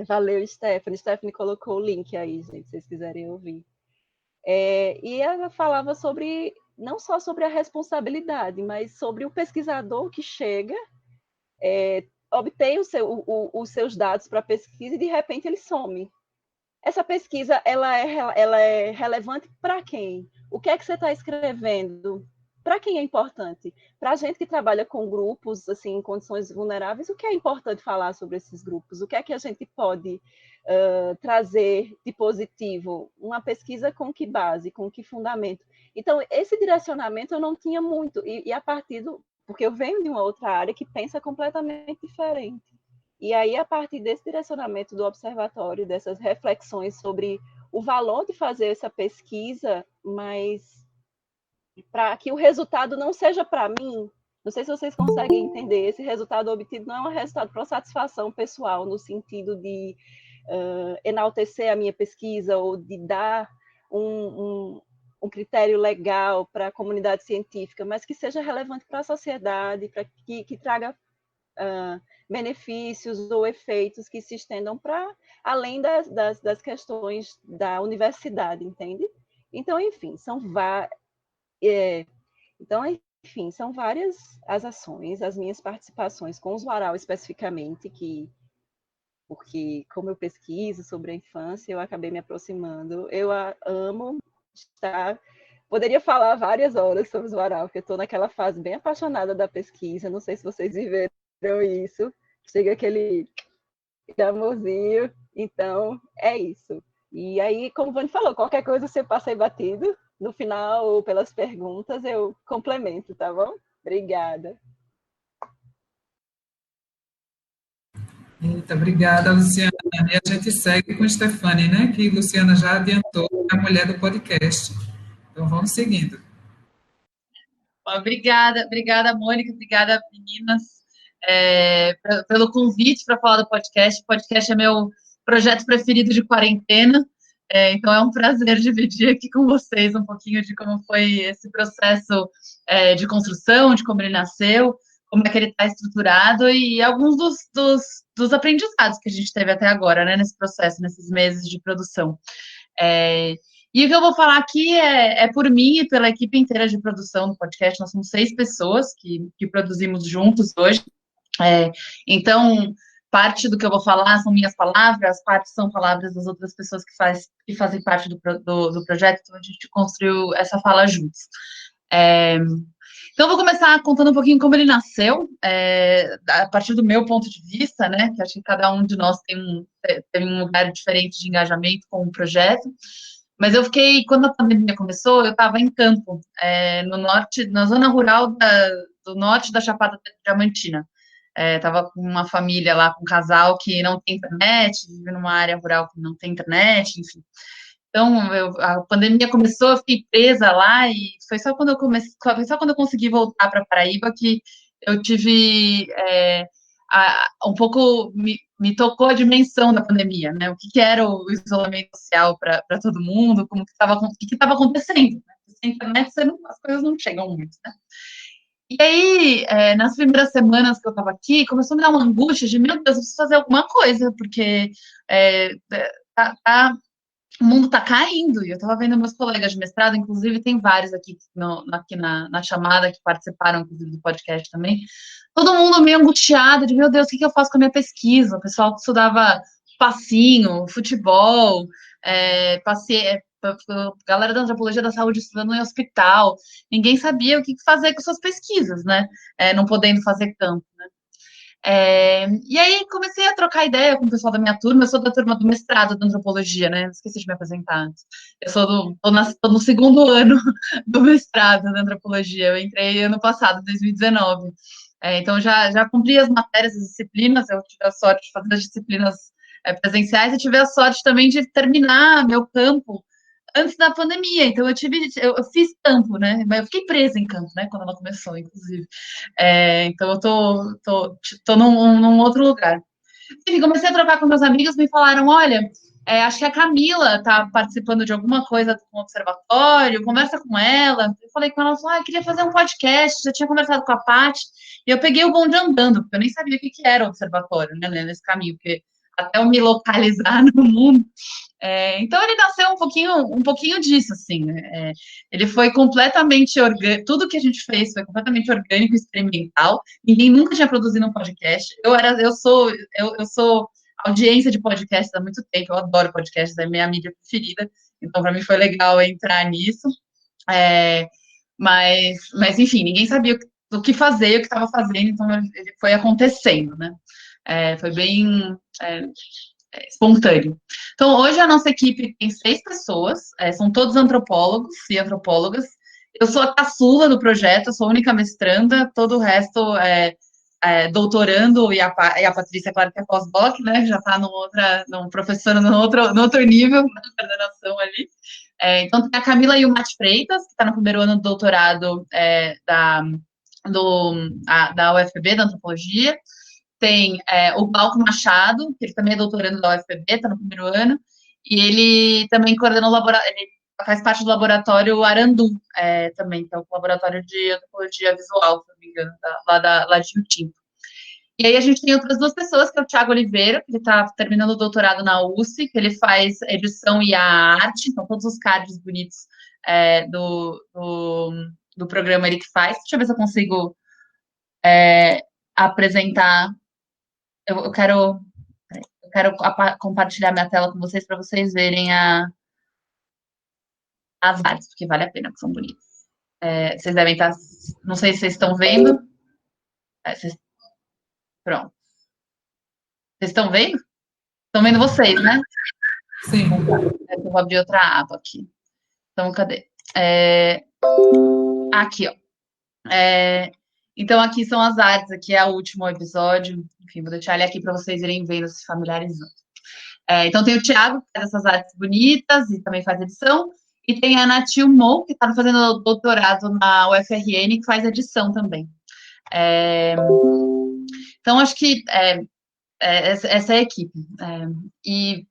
Valeu, Stephanie. Stephanie colocou o link aí, gente, se vocês quiserem ouvir. E ela falava sobre, não só sobre a responsabilidade, mas sobre o pesquisador que chega, obtém os seus dados para a pesquisa e, de repente, ele some. Essa pesquisa, ela é relevante para quem? O que é que você está escrevendo? Para quem é importante? Para a gente que trabalha com grupos, assim, em condições vulneráveis, o que é importante falar sobre esses grupos? O que é que a gente pode trazer de positivo? Uma pesquisa com que base, com que fundamento? Então, esse direcionamento eu não tinha muito, e a partir porque eu venho de uma outra área que pensa completamente diferente. E aí, a partir desse direcionamento do observatório, dessas reflexões sobre o valor de fazer essa pesquisa, mas para que o resultado não seja para mim, não sei se vocês conseguem entender, esse resultado obtido não é um resultado para satisfação pessoal, no sentido de enaltecer a minha pesquisa ou de dar um critério legal para a comunidade científica, mas que seja relevante para a sociedade, para que traga benefícios ou efeitos que se estendam para além das questões da universidade, entende? Então, enfim, são várias as ações, as minhas participações com os Uaral especificamente, porque como eu pesquiso sobre a infância, eu acabei me aproximando. Eu amo estar... Poderia falar várias horas sobre os Uaral, porque eu estou naquela fase bem apaixonada da pesquisa, não sei se vocês viveram isso, chega aquele amorzinho, então é isso. E aí, como o Vani falou, qualquer coisa você passa aí batido, no final, ou pelas perguntas, eu complemento, tá bom? Obrigada. Eita, obrigada, Luciana. E a gente segue com Stephanie, né? Que Luciana já adiantou, a mulher do podcast. Então, vamos seguindo. Obrigada, Mônica, obrigada, meninas, pelo convite para falar do podcast. O podcast é meu projeto preferido de quarentena, então é um prazer dividir aqui com vocês um pouquinho de como foi esse processo de construção, de como ele nasceu, como é que ele está estruturado e alguns dos aprendizados que a gente teve até agora, né, nesse processo, nesses meses de produção. E o que eu vou falar aqui é por mim e pela equipe inteira de produção do podcast. Nós somos 6 pessoas que produzimos juntos hoje. Então, parte do que eu vou falar são minhas palavras, parte são palavras das outras pessoas que fazem parte do projeto. Então, a gente construiu essa fala juntos. Então, eu vou começar contando um pouquinho como ele nasceu, a partir do meu ponto de vista, né? Que acho que cada um de nós tem um lugar diferente de engajamento com o projeto. Mas quando a pandemia começou, eu estava em Campo, no norte, na zona rural do norte da Chapada Diamantina. Estava com uma família lá, com um casal que não tem internet, vive numa área rural que não tem internet, enfim. Então, a pandemia começou, eu fiquei presa lá e foi só quando eu consegui voltar para Paraíba que eu tive um pouco me tocou a dimensão da pandemia, né? O que era o isolamento social para todo mundo, o que estava acontecendo. Né? Sem internet, as coisas não chegam muito, né? E aí, nas primeiras semanas que eu estava aqui, começou a me dar uma angústia de, meu Deus, eu preciso fazer alguma coisa, porque o mundo está caindo, e eu estava vendo meus colegas de mestrado, inclusive tem vários aqui na chamada que participaram, inclusive, do podcast também, todo mundo meio angustiado de, meu Deus, o que eu faço com a minha pesquisa? O pessoal que estudava passinho, futebol, galera da antropologia da saúde estudando em hospital, ninguém sabia o que fazer com suas pesquisas, né? Não podendo fazer campo, né? E aí comecei a trocar ideia com o pessoal da minha turma. Eu sou da turma do mestrado de antropologia, né? Esqueci de me apresentar antes. Eu tô no segundo ano do mestrado de antropologia. Eu entrei ano passado, 2019. Então já cumpri as matérias, as disciplinas. Eu tive a sorte de fazer as disciplinas presenciais e tive a sorte também de terminar meu campo antes da pandemia. Então eu fiz campo, né? Mas eu fiquei presa em campo, né? Quando ela começou, inclusive. Então eu tô num outro lugar. Enfim, comecei a trocar com meus amigos, me falaram, olha, acho que a Camila tá participando de alguma coisa com o observatório, conversa com ela. Eu falei com ela, ela falou, eu queria fazer um podcast, já tinha conversado com a Paty, e eu peguei o bonde andando, porque eu nem sabia o que era o observatório, né, nesse caminho, porque até eu me localizar no mundo. Então ele nasceu um pouquinho disso, assim, né? Ele foi completamente orgânico, tudo que a gente fez foi completamente orgânico e experimental. Ninguém nunca tinha produzido um podcast. Eu sou audiência de podcasts há muito tempo, eu adoro podcasts, é minha mídia preferida, então para mim foi legal entrar nisso. Mas enfim, ninguém sabia o que fazer, o que estava fazendo, então ele foi acontecendo, né? Foi bem espontâneo. Então, hoje a nossa equipe tem 6 pessoas, são todos antropólogos e antropólogas. Eu sou a caçula do projeto, eu sou a única mestranda, todo o resto doutorando, e a Patrícia, claro que é pós-doc, né? Já está professora no outro nível, na coordenação ali. Então, tem a Camila e o Mate Freitas, que está no primeiro ano do doutorado da UFPB, da antropologia. Tem o Glauco Machado, que ele também é doutorando da UFPB, está no primeiro ano, e ele também coordena o laboratório, ele faz parte do laboratório Arandu, também, que é o laboratório de antropologia visual, se não me engano, lá de Rio Tinto. E aí a gente tem outras 2 pessoas, que é o Thiago Oliveira, que ele está terminando o doutorado na USP, que ele faz edição e a arte, então todos os cards bonitos do programa ele que faz. Deixa eu ver se eu consigo apresentar. Eu quero compartilhar minha tela com vocês para vocês verem as artes, porque vale a pena, porque são bonitas. Vocês devem estar... Não sei se vocês estão vendo. Pronto. Vocês estão vendo? Estão vendo vocês, né? Sim. Eu vou abrir outra aba aqui. Então, cadê? Aqui, ó. Então, aqui são as artes, aqui é o último episódio. Enfim, vou deixar ele aqui para vocês irem vendo, se familiarizando. Então, tem o Thiago, que faz essas artes bonitas e também faz edição. E tem a Natil Mo, que está fazendo doutorado na UFRN, que faz edição também. Então, acho que essa é a equipe. E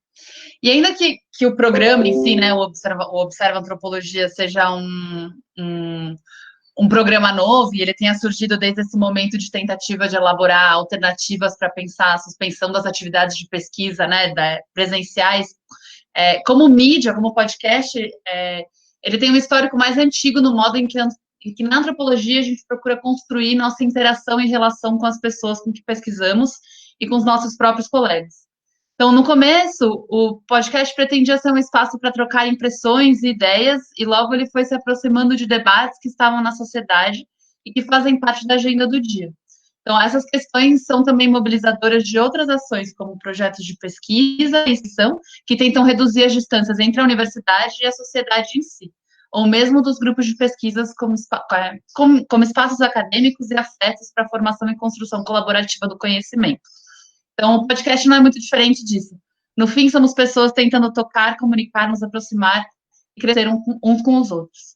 ainda que o programa em si, né, o Observa Antropologia, seja um programa novo, e ele tenha surgido desde esse momento de tentativa de elaborar alternativas para pensar a suspensão das atividades de pesquisa, né, presenciais, como mídia, como podcast, ele tem um histórico mais antigo no modo em que na antropologia a gente procura construir nossa interação em relação com as pessoas com que pesquisamos e com os nossos próprios colegas. Então, no começo, o podcast pretendia ser um espaço para trocar impressões e ideias, e logo ele foi se aproximando de debates que estavam na sociedade e que fazem parte da agenda do dia. Então, essas questões são também mobilizadoras de outras ações, como projetos de pesquisa e extensão, que tentam reduzir as distâncias entre a universidade e a sociedade em si, ou mesmo dos grupos de pesquisas como espaços acadêmicos e acessos para a formação e construção colaborativa do conhecimento. Então, o podcast não é muito diferente disso. No fim, somos pessoas tentando tocar, comunicar, nos aproximar e crescer uns com os outros.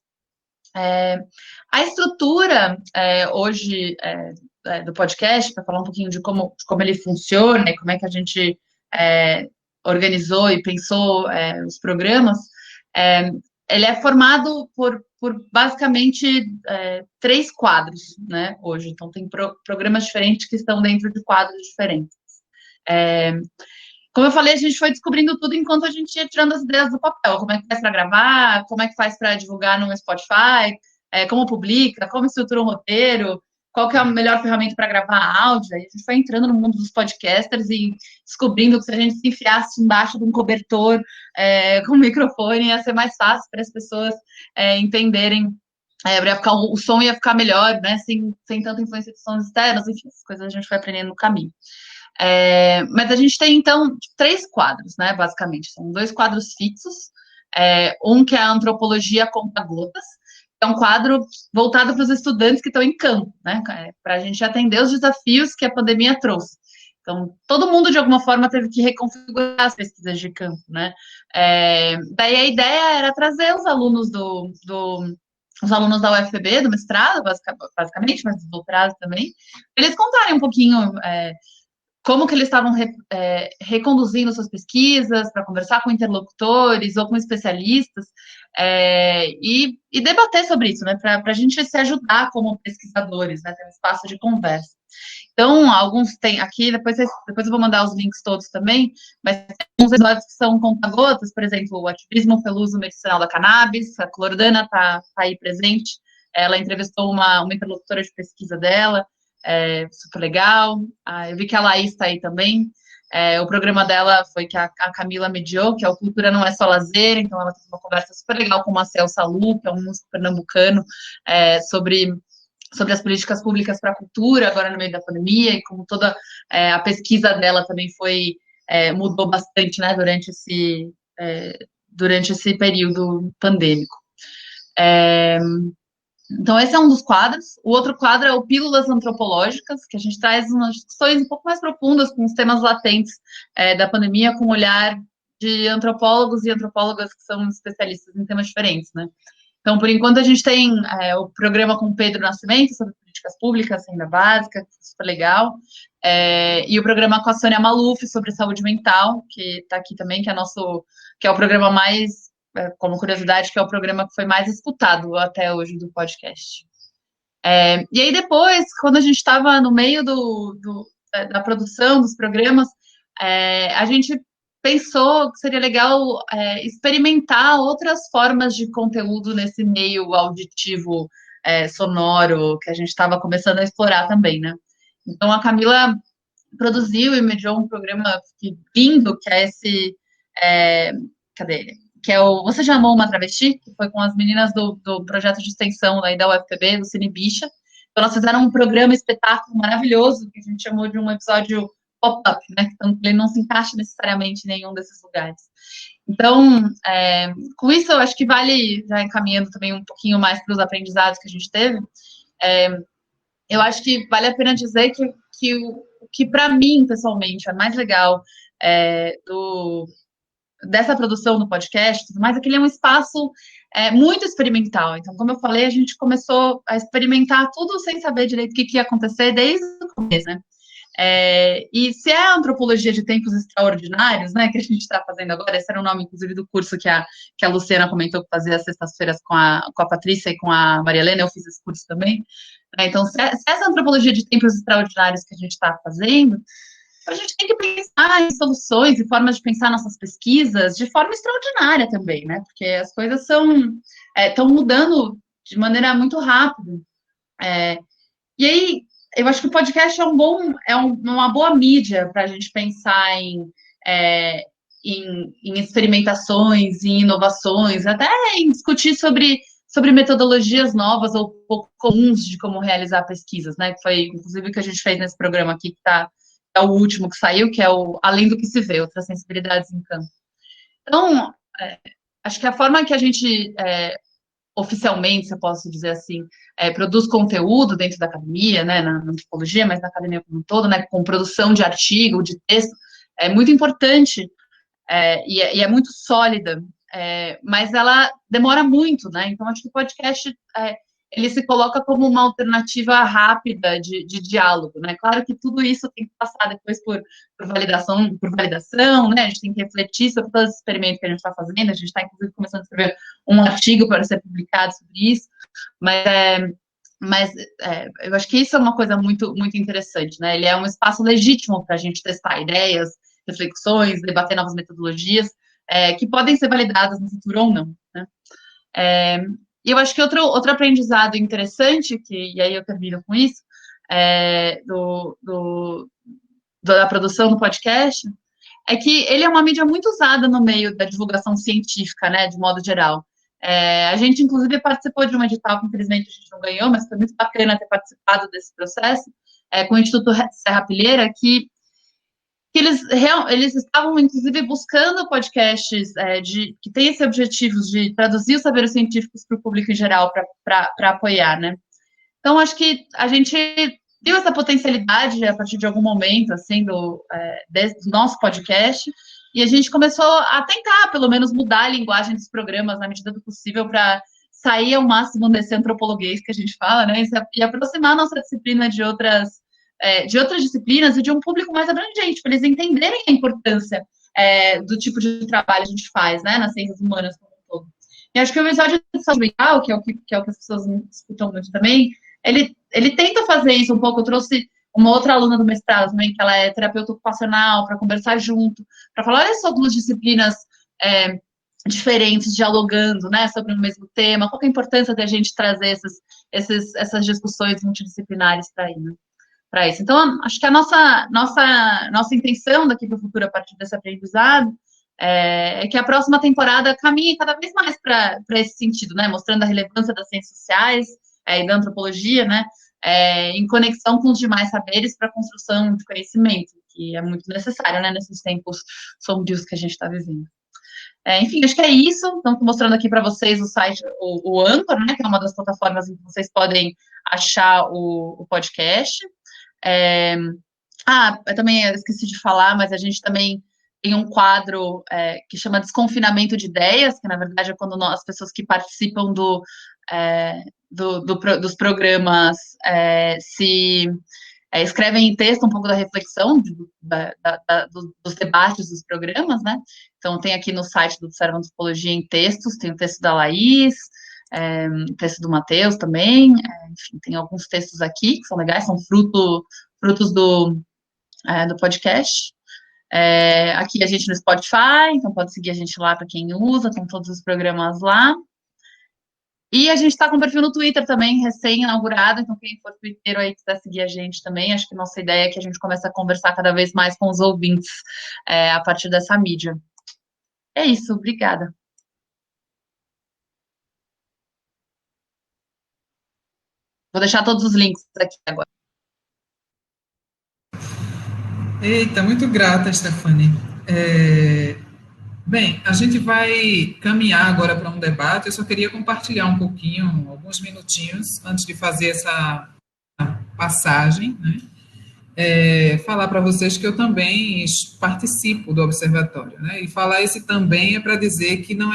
A estrutura, hoje, do podcast, para falar um pouquinho de como ele funciona e como é que a gente organizou e pensou os programas, ele é formado por basicamente 3 quadros, né, hoje. Então, tem programas diferentes que estão dentro de quadros diferentes. Como eu falei, a gente foi descobrindo tudo enquanto a gente ia tirando as ideias do papel. Como é que faz para gravar, como é que faz para divulgar no Spotify, como publica, como estrutura um roteiro, qual que é a melhor ferramenta para gravar áudio. Aí a gente foi entrando no mundo dos podcasters e descobrindo que se a gente se enfiasse embaixo de um cobertor com um microfone, ia ser mais fácil para as pessoas entenderem o som ia ficar melhor, né, sem tanta influência de sons externos, enfim, essas coisas a gente vai aprendendo no caminho. Mas a gente tem, então, 3 quadros, né, basicamente. São 2 quadros fixos, um que é a antropologia conta-gotas, é um quadro voltado para os estudantes que estão em campo, né, para a gente atender os desafios que a pandemia trouxe. Então, todo mundo, de alguma forma, teve que reconfigurar as pesquisas de campo, né. Daí a ideia era trazer os alunos os alunos da UFPB, do mestrado, basicamente, mas do doutorado também, eles contarem um pouquinho como que eles estavam reconduzindo suas pesquisas, para conversar com interlocutores ou com especialistas, e debater sobre isso, né, para a gente se ajudar como pesquisadores, né, ter um espaço de conversa. Então, alguns tem aqui, depois eu vou mandar os links todos também, mas tem alguns episódios que são conta-gotas, por exemplo, o ativismo pelo uso medicinal da cannabis, a Clordana está aí presente, ela entrevistou uma interlocutora de pesquisa dela, super legal. Eu vi que a Laís está aí também. O programa dela foi que a Camila mediou, que é o Cultura Não É Só Lazer, então ela teve uma conversa super legal com o Marcel Salu, que é um músico pernambucano, sobre as políticas públicas para a cultura, agora no meio da pandemia, e como toda a pesquisa dela também mudou bastante, né, durante esse período pandêmico. Então, esse é um dos quadros. O outro quadro é o Pílulas Antropológicas, que a gente traz umas discussões um pouco mais profundas com os temas latentes da pandemia, com o olhar de antropólogos e antropólogas que são especialistas em temas diferentes, né? Então, por enquanto, a gente tem o programa com o Pedro Nascimento, sobre políticas públicas, renda básica, que é super legal, e o programa com a Sônia Maluf, sobre saúde mental, que está aqui também, que é o programa mais, como curiosidade, que é o programa que foi mais escutado até hoje do podcast. E aí depois, quando a gente estava no meio da produção dos programas, a gente pensou que seria legal experimentar outras formas de conteúdo nesse meio auditivo, sonoro, que a gente estava começando a explorar também, né? Então, a Camila produziu e mediou um programa lindo, que é esse... que é o Você Já Amou Uma Travesti, que foi com as meninas do projeto de extensão aí da UFPB, do Cine Bicha. Então, nós fizeram um programa, espetáculo maravilhoso, que a gente chamou de um episódio pop-up, né? Então, ele não se encaixa necessariamente em nenhum desses lugares. Então, com isso, eu acho que vale, já encaminhando também um pouquinho mais para os aprendizados que a gente teve, eu acho que vale a pena dizer que para mim, pessoalmente, é mais legal dessa produção do podcast, mas é que ele é um espaço muito experimental. Então, como eu falei, a gente começou a experimentar tudo sem saber direito o que ia acontecer desde o começo, né? E se é a antropologia de tempos extraordinários, né, que a gente está fazendo agora, esse era o nome, inclusive, do curso que a Luciana comentou que fazia às sextas-feiras com a Patrícia e com a Maria Helena, eu fiz esse curso também. Então, se essa antropologia de tempos extraordinários que a gente está fazendo, a gente tem que pensar em soluções e formas de pensar nossas pesquisas de forma extraordinária também, né, porque as coisas estão mudando de maneira muito rápida. E aí, eu acho que o podcast é uma boa mídia para a gente pensar em experimentações, em inovações, até em discutir sobre metodologias novas ou pouco comuns de como realizar pesquisas, né? Que foi, inclusive, o que a gente fez nesse programa aqui, que é o último que saiu, que é o Além do que se vê, outras sensibilidades em campo. Então, acho que a forma que a gente... oficialmente, se eu posso dizer assim, produz conteúdo dentro da academia, né, na antropologia, mas na academia como um todo, né, com produção de artigo, de texto, é muito importante e é muito sólida, mas ela demora muito, né, então acho que o podcast, ele se coloca como uma alternativa rápida de diálogo, né, claro que tudo isso tem que passar depois por validação, né, a gente tem que refletir sobre todos os experimentos que a gente está fazendo, a gente está, inclusive, começando a escrever um artigo para ser publicado sobre isso, mas eu acho que isso é uma coisa muito, muito interessante, né, ele é um espaço legítimo para a gente testar ideias, reflexões, debater novas metodologias, que podem ser validadas no futuro ou não, né. E eu acho que outro aprendizado interessante, e aí eu termino com isso, da produção do podcast, é que ele é uma mídia muito usada no meio da divulgação científica, né, de modo geral. A gente, inclusive, participou de um edital que, infelizmente, a gente não ganhou, mas foi muito bacana ter participado desse processo, com o Instituto Serra Pilheira, que eles estavam, inclusive, buscando podcasts que têm esse objetivo de traduzir os saberes científicos para o público em geral, para apoiar, né? Então, acho que a gente viu essa potencialidade a partir de algum momento, assim, do nosso podcast, e a gente começou a tentar, pelo menos, mudar a linguagem dos programas na medida do possível para sair ao máximo desse antropologuês que a gente fala, né? E aproximar a nossa disciplina de outras disciplinas e de um público mais abrangente, para eles entenderem a importância do tipo de trabalho que a gente faz, né, nas ciências humanas como um todo. E acho que o episódio de saúde mental, que é o que as pessoas escutam muito também, ele tenta fazer isso um pouco. Eu trouxe uma outra aluna do mestrado também, que ela é terapeuta ocupacional, para conversar junto, para falar, olha só, duas disciplinas diferentes, dialogando, né, sobre o mesmo tema, qual que é a importância da gente trazer essas discussões multidisciplinares para aí, né? Para isso. Então, acho que a nossa intenção daqui para o futuro, a partir desse aprendizado, é que a próxima temporada caminhe cada vez mais para esse sentido, né? Mostrando a relevância das ciências sociais e da antropologia, né? Em conexão com os demais saberes para a construção de conhecimento, que é muito necessário, né? Nesses tempos sombrios que a gente está vivendo. Enfim, acho que é isso. Então, estou mostrando aqui para vocês o site, o Anchor, né? Que é uma das plataformas em que vocês podem achar o podcast. Eu também esqueci de falar, mas a gente também tem um quadro que chama Desconfinamento de Ideias, que na verdade é quando as pessoas que participam dos programas escrevem em texto um pouco da reflexão dos debates dos programas, né? Então tem aqui no site do Observa Antropologia em textos, tem o texto da Laís, o texto do Matheus também, enfim, tem alguns textos aqui que são legais, são frutos do podcast. Aqui a gente no Spotify, então pode seguir a gente lá para quem usa, estão todos os programas lá. E a gente está com um perfil no Twitter também, recém-inaugurado, então quem for twitteiro aí quiser seguir a gente também, acho que nossa ideia é que a gente comece a conversar cada vez mais com os ouvintes a partir dessa mídia. É isso, obrigada. Vou deixar todos os links aqui agora. Eita, muito grata, Stephanie. Bem, a gente vai caminhar agora para um debate. Eu só queria compartilhar um pouquinho, alguns minutinhos, antes de fazer essa passagem, né? Falar para vocês que eu também participo do observatório, né? E falar esse também é para dizer que não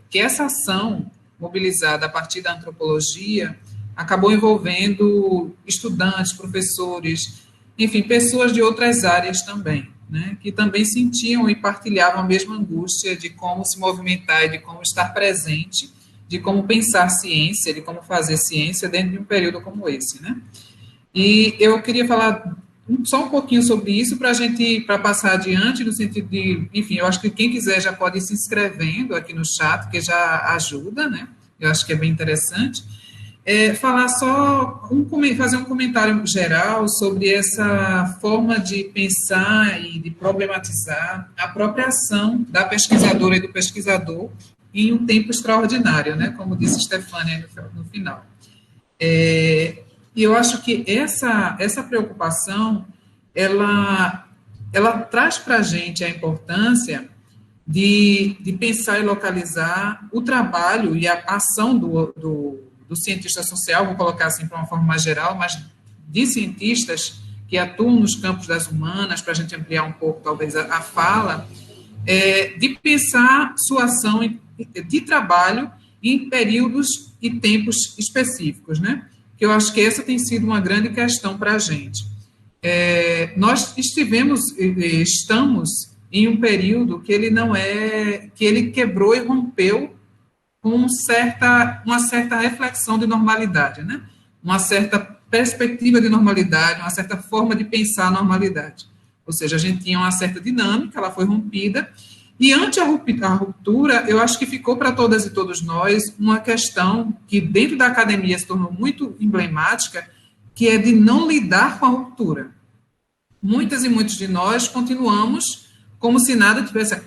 que essa ação mobilizada a partir da antropologia acabou envolvendo estudantes, professores, enfim, pessoas de outras áreas também, né, que também sentiam e partilhavam a mesma angústia de como se movimentar e de como estar presente, de como pensar ciência, de como fazer ciência dentro de um período como esse, né. E eu queria falar só um pouquinho sobre isso para passar adiante, no sentido de, enfim, eu acho que quem quiser já pode ir se inscrevendo aqui no chat, que já ajuda, né, eu acho que é bem interessante. Falar só, fazer um comentário geral sobre essa forma de pensar e de problematizar a própria ação da pesquisadora e do pesquisador em um tempo extraordinário, né, como disse Stefania no final. E eu acho que essa preocupação, ela traz para a gente a importância de pensar e localizar o trabalho e a ação do cientista social, vou colocar assim para uma forma mais geral, mas de cientistas que atuam nos campos das humanas, para a gente ampliar um pouco, talvez, a fala, de pensar sua ação de trabalho em períodos e tempos específicos, né? Que eu acho que essa tem sido uma grande questão para a gente. Nós estamos em um período que ele quebrou e rompeu com uma certa reflexão de normalidade, né? Uma certa perspectiva de normalidade, uma certa forma de pensar a normalidade. Ou seja, a gente tinha uma certa dinâmica, ela foi rompida, e ante a ruptura, eu acho que ficou para todas e todos nós uma questão que dentro da academia se tornou muito emblemática, que é de não lidar com a ruptura. Muitas e muitos de nós continuamos como se nada tivesse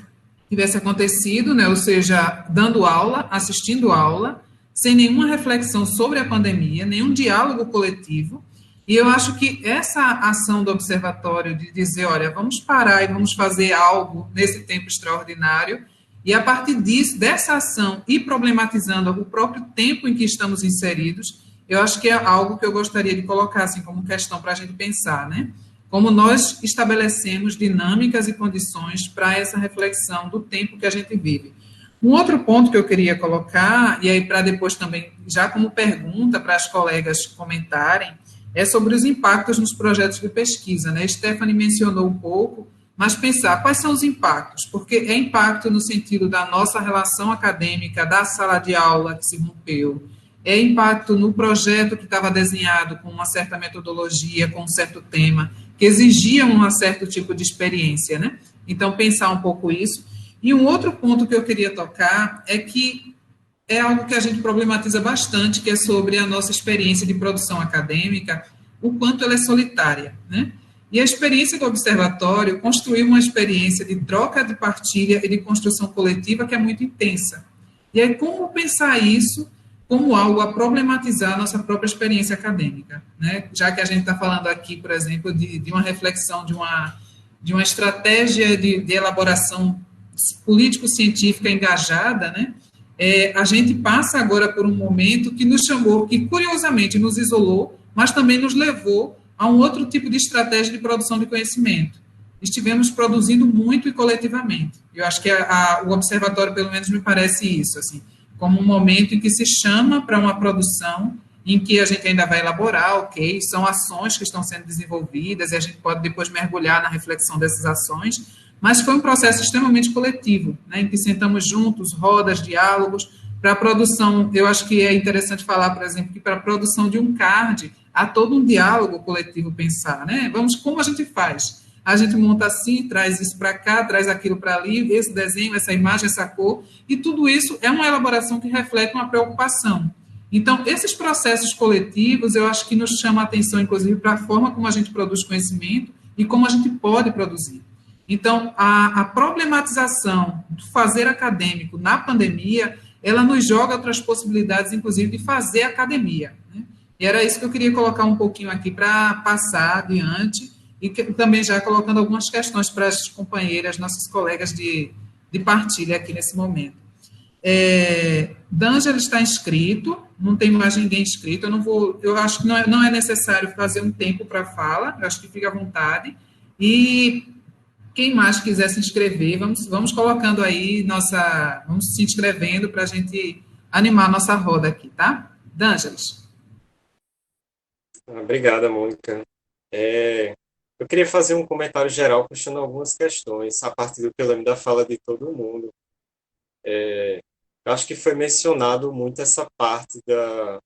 tivesse acontecido, né, ou seja, dando aula, assistindo aula, sem nenhuma reflexão sobre a pandemia, nenhum diálogo coletivo. E eu acho que essa ação do observatório de dizer, olha, vamos parar e vamos fazer algo nesse tempo extraordinário, e a partir disso, dessa ação, e problematizando o próprio tempo em que estamos inseridos, eu acho que é algo que eu gostaria de colocar assim como questão para a gente pensar, né? Como nós estabelecemos dinâmicas e condições para essa reflexão do tempo que a gente vive. Um outro ponto que eu queria colocar, e aí para depois também, já como pergunta para as colegas comentarem, é sobre os impactos nos projetos de pesquisa, né? Stephanie mencionou um pouco, mas pensar quais são os impactos, porque é impacto no sentido da nossa relação acadêmica, da sala de aula que se rompeu, é impacto no projeto que estava desenhado com uma certa metodologia, com um certo tema, que exigia um certo tipo de experiência, né? Então, pensar um pouco isso. E um outro ponto que eu queria tocar é que é algo que a gente problematiza bastante, que é sobre a nossa experiência de produção acadêmica, o quanto ela é solitária, né? E a experiência do observatório construiu uma experiência de troca, de partilha e de construção coletiva que é muito intensa. E aí, como pensar isso como algo a problematizar a nossa própria experiência acadêmica, né? Já que a gente está falando aqui, por exemplo, de uma reflexão, de uma estratégia de elaboração político-científica engajada, né? A gente passa agora por um momento que nos chamou, que curiosamente nos isolou, mas também nos levou a um outro tipo de estratégia de produção de conhecimento. Estivemos produzindo muito e coletivamente. Eu acho que o observatório, pelo menos, me parece isso, assim, como um momento em que se chama para uma produção em que a gente ainda vai elaborar, ok, são ações que estão sendo desenvolvidas e a gente pode depois mergulhar na reflexão dessas ações, mas foi um processo extremamente coletivo, né, em que sentamos juntos, rodas, diálogos, para a produção. Eu acho que é interessante falar, por exemplo, que para a produção de um card, há todo um diálogo coletivo pensar, né, como a gente faz? A gente monta assim, traz isso para cá, traz aquilo para ali, esse desenho, essa imagem, essa cor, e tudo isso é uma elaboração que reflete uma preocupação. Então, esses processos coletivos, eu acho que nos chamam a atenção, inclusive, para a forma como a gente produz conhecimento e como a gente pode produzir. Então, a problematização do fazer acadêmico na pandemia, ela nos joga outras possibilidades, inclusive, de fazer academia, né? E era isso que eu queria colocar um pouquinho aqui para passar adiante, e também já colocando algumas questões para as companheiras, nossas colegas de partilha aqui nesse momento. D'Angelo está inscrito, não tem mais ninguém inscrito, eu acho que não é necessário fazer um tempo para fala, eu acho que fica à vontade, e quem mais quiser se inscrever, vamos colocando aí vamos se inscrevendo para a gente animar a nossa roda aqui, tá? D'Angelos. Obrigada, Mônica. Eu queria fazer um comentário geral, puxando algumas questões, a partir do que eu lembro da fala de todo mundo. Eu acho que foi mencionado muito essa parte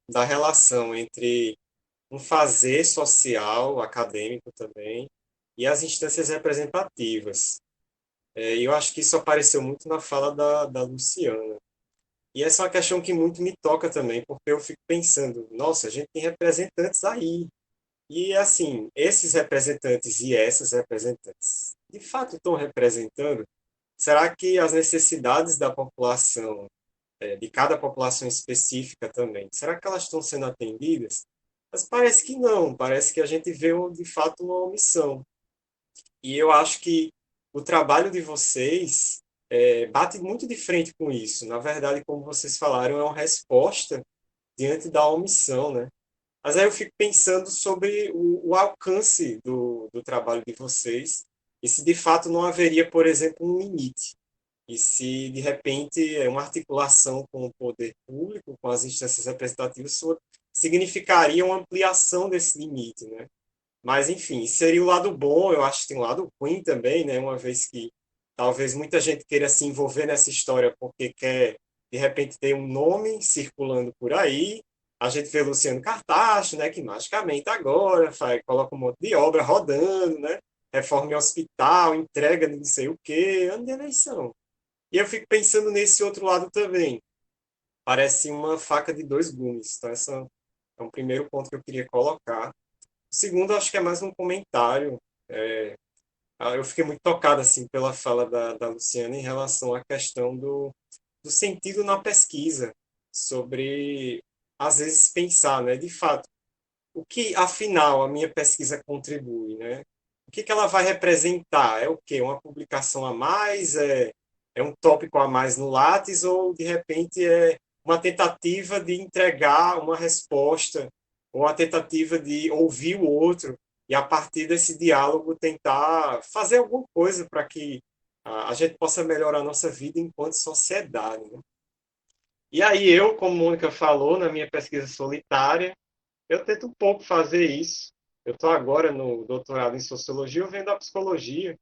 da relação entre um fazer social, acadêmico também, e as instâncias representativas. E eu acho que isso apareceu muito na fala da Luciana. E essa é uma questão que muito me toca também, porque eu fico pensando, nossa, a gente tem representantes aí. E, assim, esses representantes e essas representantes, de fato, estão representando? Será que as necessidades da população, de cada população específica também, será que elas estão sendo atendidas? Mas parece que não, parece que a gente vê, de fato, uma omissão. E eu acho que o trabalho de vocês bate muito de frente com isso. Na verdade, como vocês falaram, é uma resposta diante da omissão, né? Mas aí eu fico pensando sobre o alcance do trabalho de vocês e se de fato não haveria, por exemplo, um limite. E se, de repente, uma articulação com o poder público, com as instâncias representativas, significaria uma ampliação desse limite, né? Mas, enfim, seria o lado bom, eu acho que tem um lado ruim também, né? Uma vez que talvez muita gente queira se envolver nessa história porque quer, de repente, ter um nome circulando por aí. A gente vê Luciano Cartacho, né? Que magicamente agora coloca um monte de obra rodando, né? Reforma em hospital, entrega de não sei o quê, ano de eleição. E eu fico pensando nesse outro lado também. Parece uma faca de dois gumes. Então, esse é um primeiro ponto que eu queria colocar. O segundo, acho que é mais um comentário. Eu fiquei muito tocado assim pela fala da Luciana em relação à questão do sentido na pesquisa, sobre, às vezes, pensar, né, de fato, o que, afinal, a minha pesquisa contribui, né? O que que ela vai representar? É o quê? Uma publicação a mais? É um tópico a mais no Lattes? Ou, de repente, é uma tentativa de entregar uma resposta, ou uma tentativa de ouvir o outro e, a partir desse diálogo, tentar fazer alguma coisa para que a gente possa melhorar a nossa vida enquanto sociedade, né? E aí eu, como a Mônica falou, na minha pesquisa solitária, eu tento um pouco fazer isso. Eu estou agora no doutorado em sociologia, eu venho da psicologia.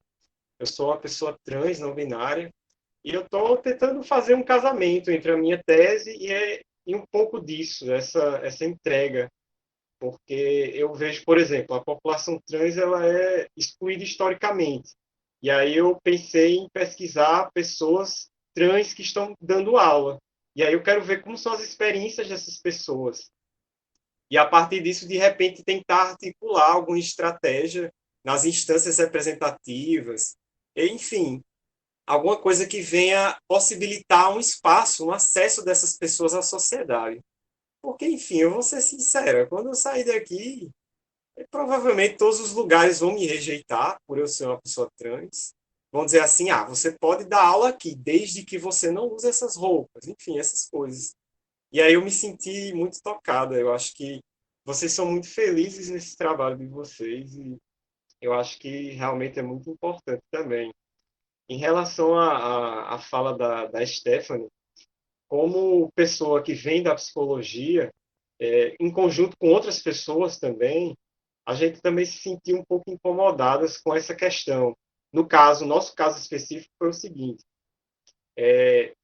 Eu sou uma pessoa trans, não binária, e eu estou tentando fazer um casamento entre a minha tese e um pouco disso, essa entrega. Porque eu vejo, por exemplo, a população trans ela é excluída historicamente. E aí eu pensei em pesquisar pessoas trans que estão dando aula. E aí eu quero ver como são as experiências dessas pessoas e, a partir disso, de repente, tentar articular alguma estratégia nas instâncias representativas, enfim, alguma coisa que venha possibilitar um espaço, um acesso dessas pessoas à sociedade. Porque, enfim, eu vou ser sincera, quando eu sair daqui, provavelmente todos os lugares vão me rejeitar por eu ser uma pessoa trans. Vão dizer assim, você pode dar aula aqui, desde que você não use essas roupas, enfim, essas coisas. E aí eu me senti muito tocada. Eu acho que vocês são muito felizes nesse trabalho de vocês e eu acho que realmente é muito importante também. Em relação à fala da Stephanie, como pessoa que vem da psicologia, em conjunto com outras pessoas também, a gente também se sentiu um pouco incomodadas com essa questão. No caso, nosso caso específico foi o seguinte: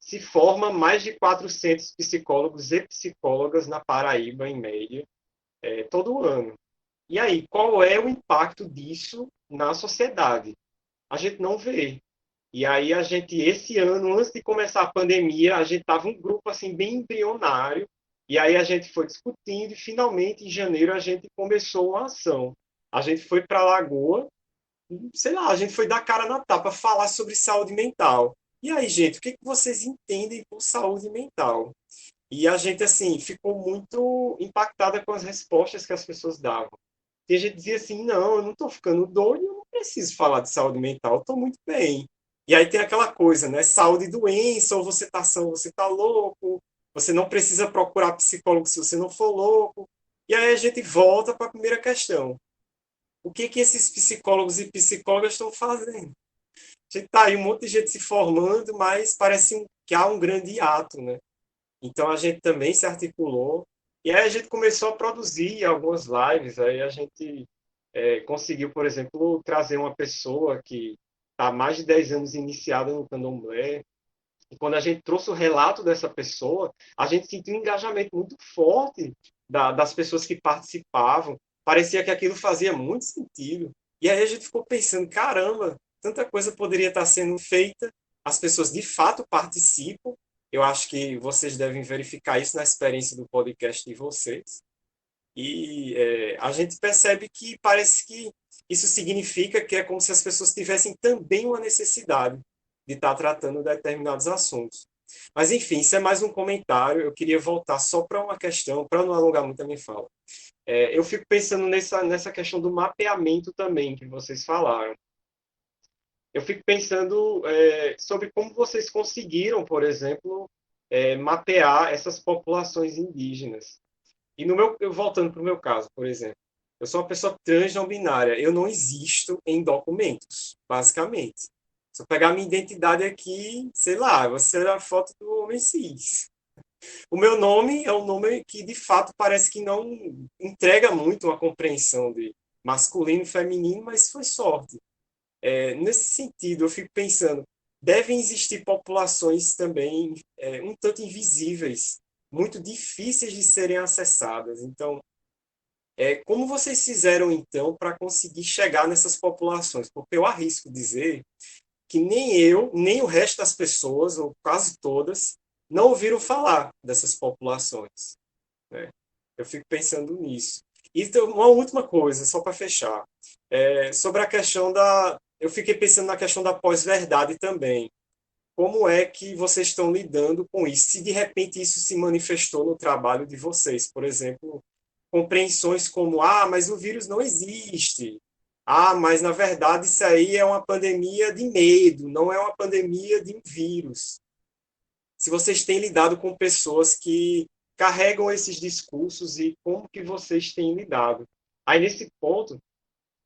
se forma mais de 400 psicólogos e psicólogas na Paraíba, em média, todo ano. E aí, qual é o impacto disso na sociedade? A gente não vê. E aí a gente, esse ano, antes de começar a pandemia, a gente estava um grupo assim bem embrionário, e aí a gente foi discutindo e finalmente em janeiro a gente começou uma ação. A gente foi para a Lagoa, sei lá, a gente foi dar cara na tapa falar sobre saúde mental. E aí, gente, o que vocês entendem por saúde mental? E a gente, assim, ficou muito impactada com as respostas que as pessoas davam. E a gente dizia assim, não, eu não estou ficando doido, eu não preciso falar de saúde mental, estou muito bem. E aí tem aquela coisa, né? Saúde e doença, ou você está são, você está louco, você não precisa procurar psicólogo se você não for louco. E aí a gente volta para a primeira questão. O que esses psicólogos e psicólogas estão fazendo? A gente está aí um monte de gente se formando, mas parece que há um grande hiato, né? Então a gente também se articulou e aí a gente começou a produzir algumas lives. Aí a gente conseguiu, por exemplo, trazer uma pessoa que está há mais de 10 anos iniciada no candomblé. E quando a gente trouxe o relato dessa pessoa, a gente sentiu um engajamento muito forte das pessoas que participavam. Parecia que aquilo fazia muito sentido. E aí a gente ficou pensando, caramba, tanta coisa poderia estar sendo feita, as pessoas de fato participam. Eu acho que vocês devem verificar isso na experiência do podcast de vocês. E a gente percebe que parece que isso significa que é como se as pessoas tivessem também uma necessidade de estar tratando determinados assuntos. Mas, enfim, isso é mais um comentário. Eu queria voltar só para uma questão, para não alongar muito a minha fala. Eu fico pensando nessa questão do mapeamento também, que vocês falaram. Eu fico pensando sobre como vocês conseguiram, por exemplo, mapear essas populações indígenas. E voltando para o meu caso, por exemplo, eu sou uma pessoa trans não binária, eu não existo em documentos, basicamente. Se eu pegar minha identidade aqui, sei lá, vai ser a foto do homem cis. O meu nome é um nome que, de fato, parece que não entrega muito uma compreensão de masculino e feminino, mas foi sorte. Nesse sentido, eu fico pensando, devem existir populações também um tanto invisíveis, muito difíceis de serem acessadas. Então, como vocês fizeram, então, para conseguir chegar nessas populações? Porque eu arrisco dizer que nem eu, nem o resto das pessoas, ou quase todas, não ouviram falar dessas populações, né? Eu fico pensando nisso. E então, uma última coisa, só para fechar, sobre a questão eu fiquei pensando na questão da pós-verdade também. Como é que vocês estão lidando com isso? Se de repente isso se manifestou no trabalho de vocês, por exemplo, compreensões como, mas o vírus não existe. Mas na verdade isso aí é uma pandemia de medo, não é uma pandemia de um vírus. Se vocês têm lidado com pessoas que carregam esses discursos e como que vocês têm lidado. Aí nesse ponto,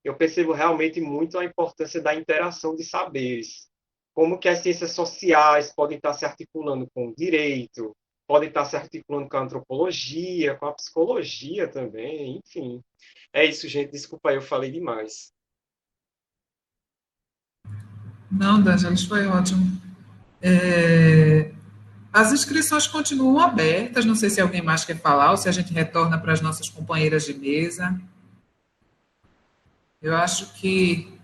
eu percebo realmente muito a importância da interação de saberes. Como que as ciências sociais podem estar se articulando com o direito, podem estar se articulando com a antropologia, com a psicologia também, enfim. É isso, gente. Desculpa aí, eu falei demais. Não, D'Angelis, foi ótimo. As inscrições continuam abertas, não sei se alguém mais quer falar ou se a gente retorna para as nossas companheiras de mesa. Eu acho que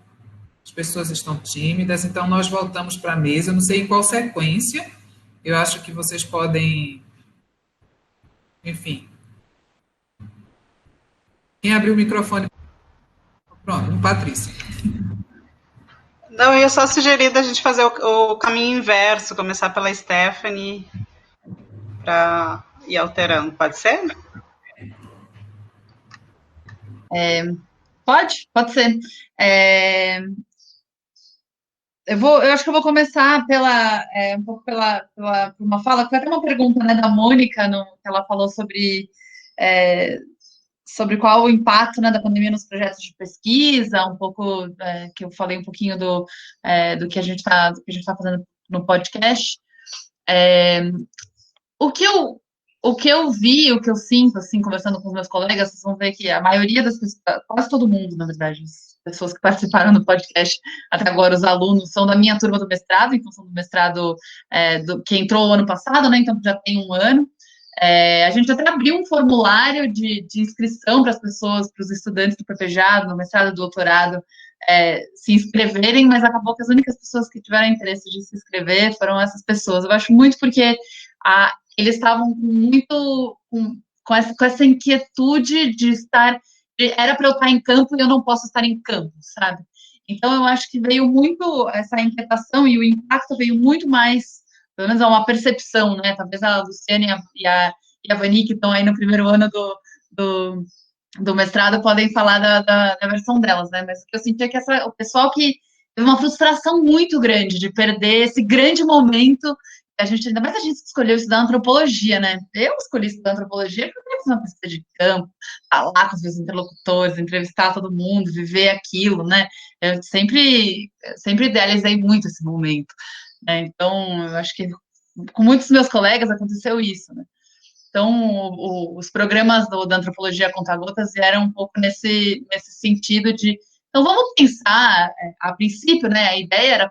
as pessoas estão tímidas, então nós voltamos para a mesa, eu não sei em qual sequência, eu acho que vocês podem, enfim. Quem abriu o microfone? Pronto, Patrícia. Não, eu ia só sugerir da gente fazer o caminho inverso, começar pela Stephanie, para ir alterando. Pode ser? Pode ser. Eu acho que eu vou começar um pouco por uma fala, que foi até uma pergunta, né, da Mônica, que ela falou sobre qual o impacto, né, da pandemia nos projetos de pesquisa, um pouco, que eu falei um pouquinho do que a gente está fazendo no podcast. O que eu vi, o que eu sinto, assim, conversando com os meus colegas, vocês vão ver que a maioria das pessoas, quase todo mundo, na verdade, as pessoas que participaram do podcast até agora, os alunos, são da minha turma do mestrado, então são do mestrado que entrou ano passado, né, então já tem um ano. A gente até abriu um formulário de inscrição para as pessoas, para os estudantes do PPJ, no mestrado e doutorado, se inscreverem, mas acabou que as únicas pessoas que tiveram interesse de se inscrever foram essas pessoas. Eu acho muito porque eles estavam com essa inquietude de estar, era para eu estar em campo e eu não posso estar em campo, sabe? Então, eu acho que veio muito essa inquietação e o impacto veio muito mais, pelo menos é uma percepção, né? Talvez a Luciane e a Vani, que estão aí no primeiro ano do mestrado, podem falar da versão delas, né? Mas o que eu senti é que o pessoal que teve uma frustração muito grande de perder esse grande momento. Ainda mais a gente escolheu estudar antropologia, né? Eu escolhi estudar antropologia porque eu queria fazer uma pesquisa de campo, falar com os meus interlocutores, entrevistar todo mundo, viver aquilo, né? Eu sempre idealizei muito esse momento, né? Então, eu acho que com muitos meus colegas aconteceu isso, né? Então, os programas da antropologia a conta-gotas vieram um pouco nesse sentido de. Então, vamos pensar, a princípio, né, a ideia era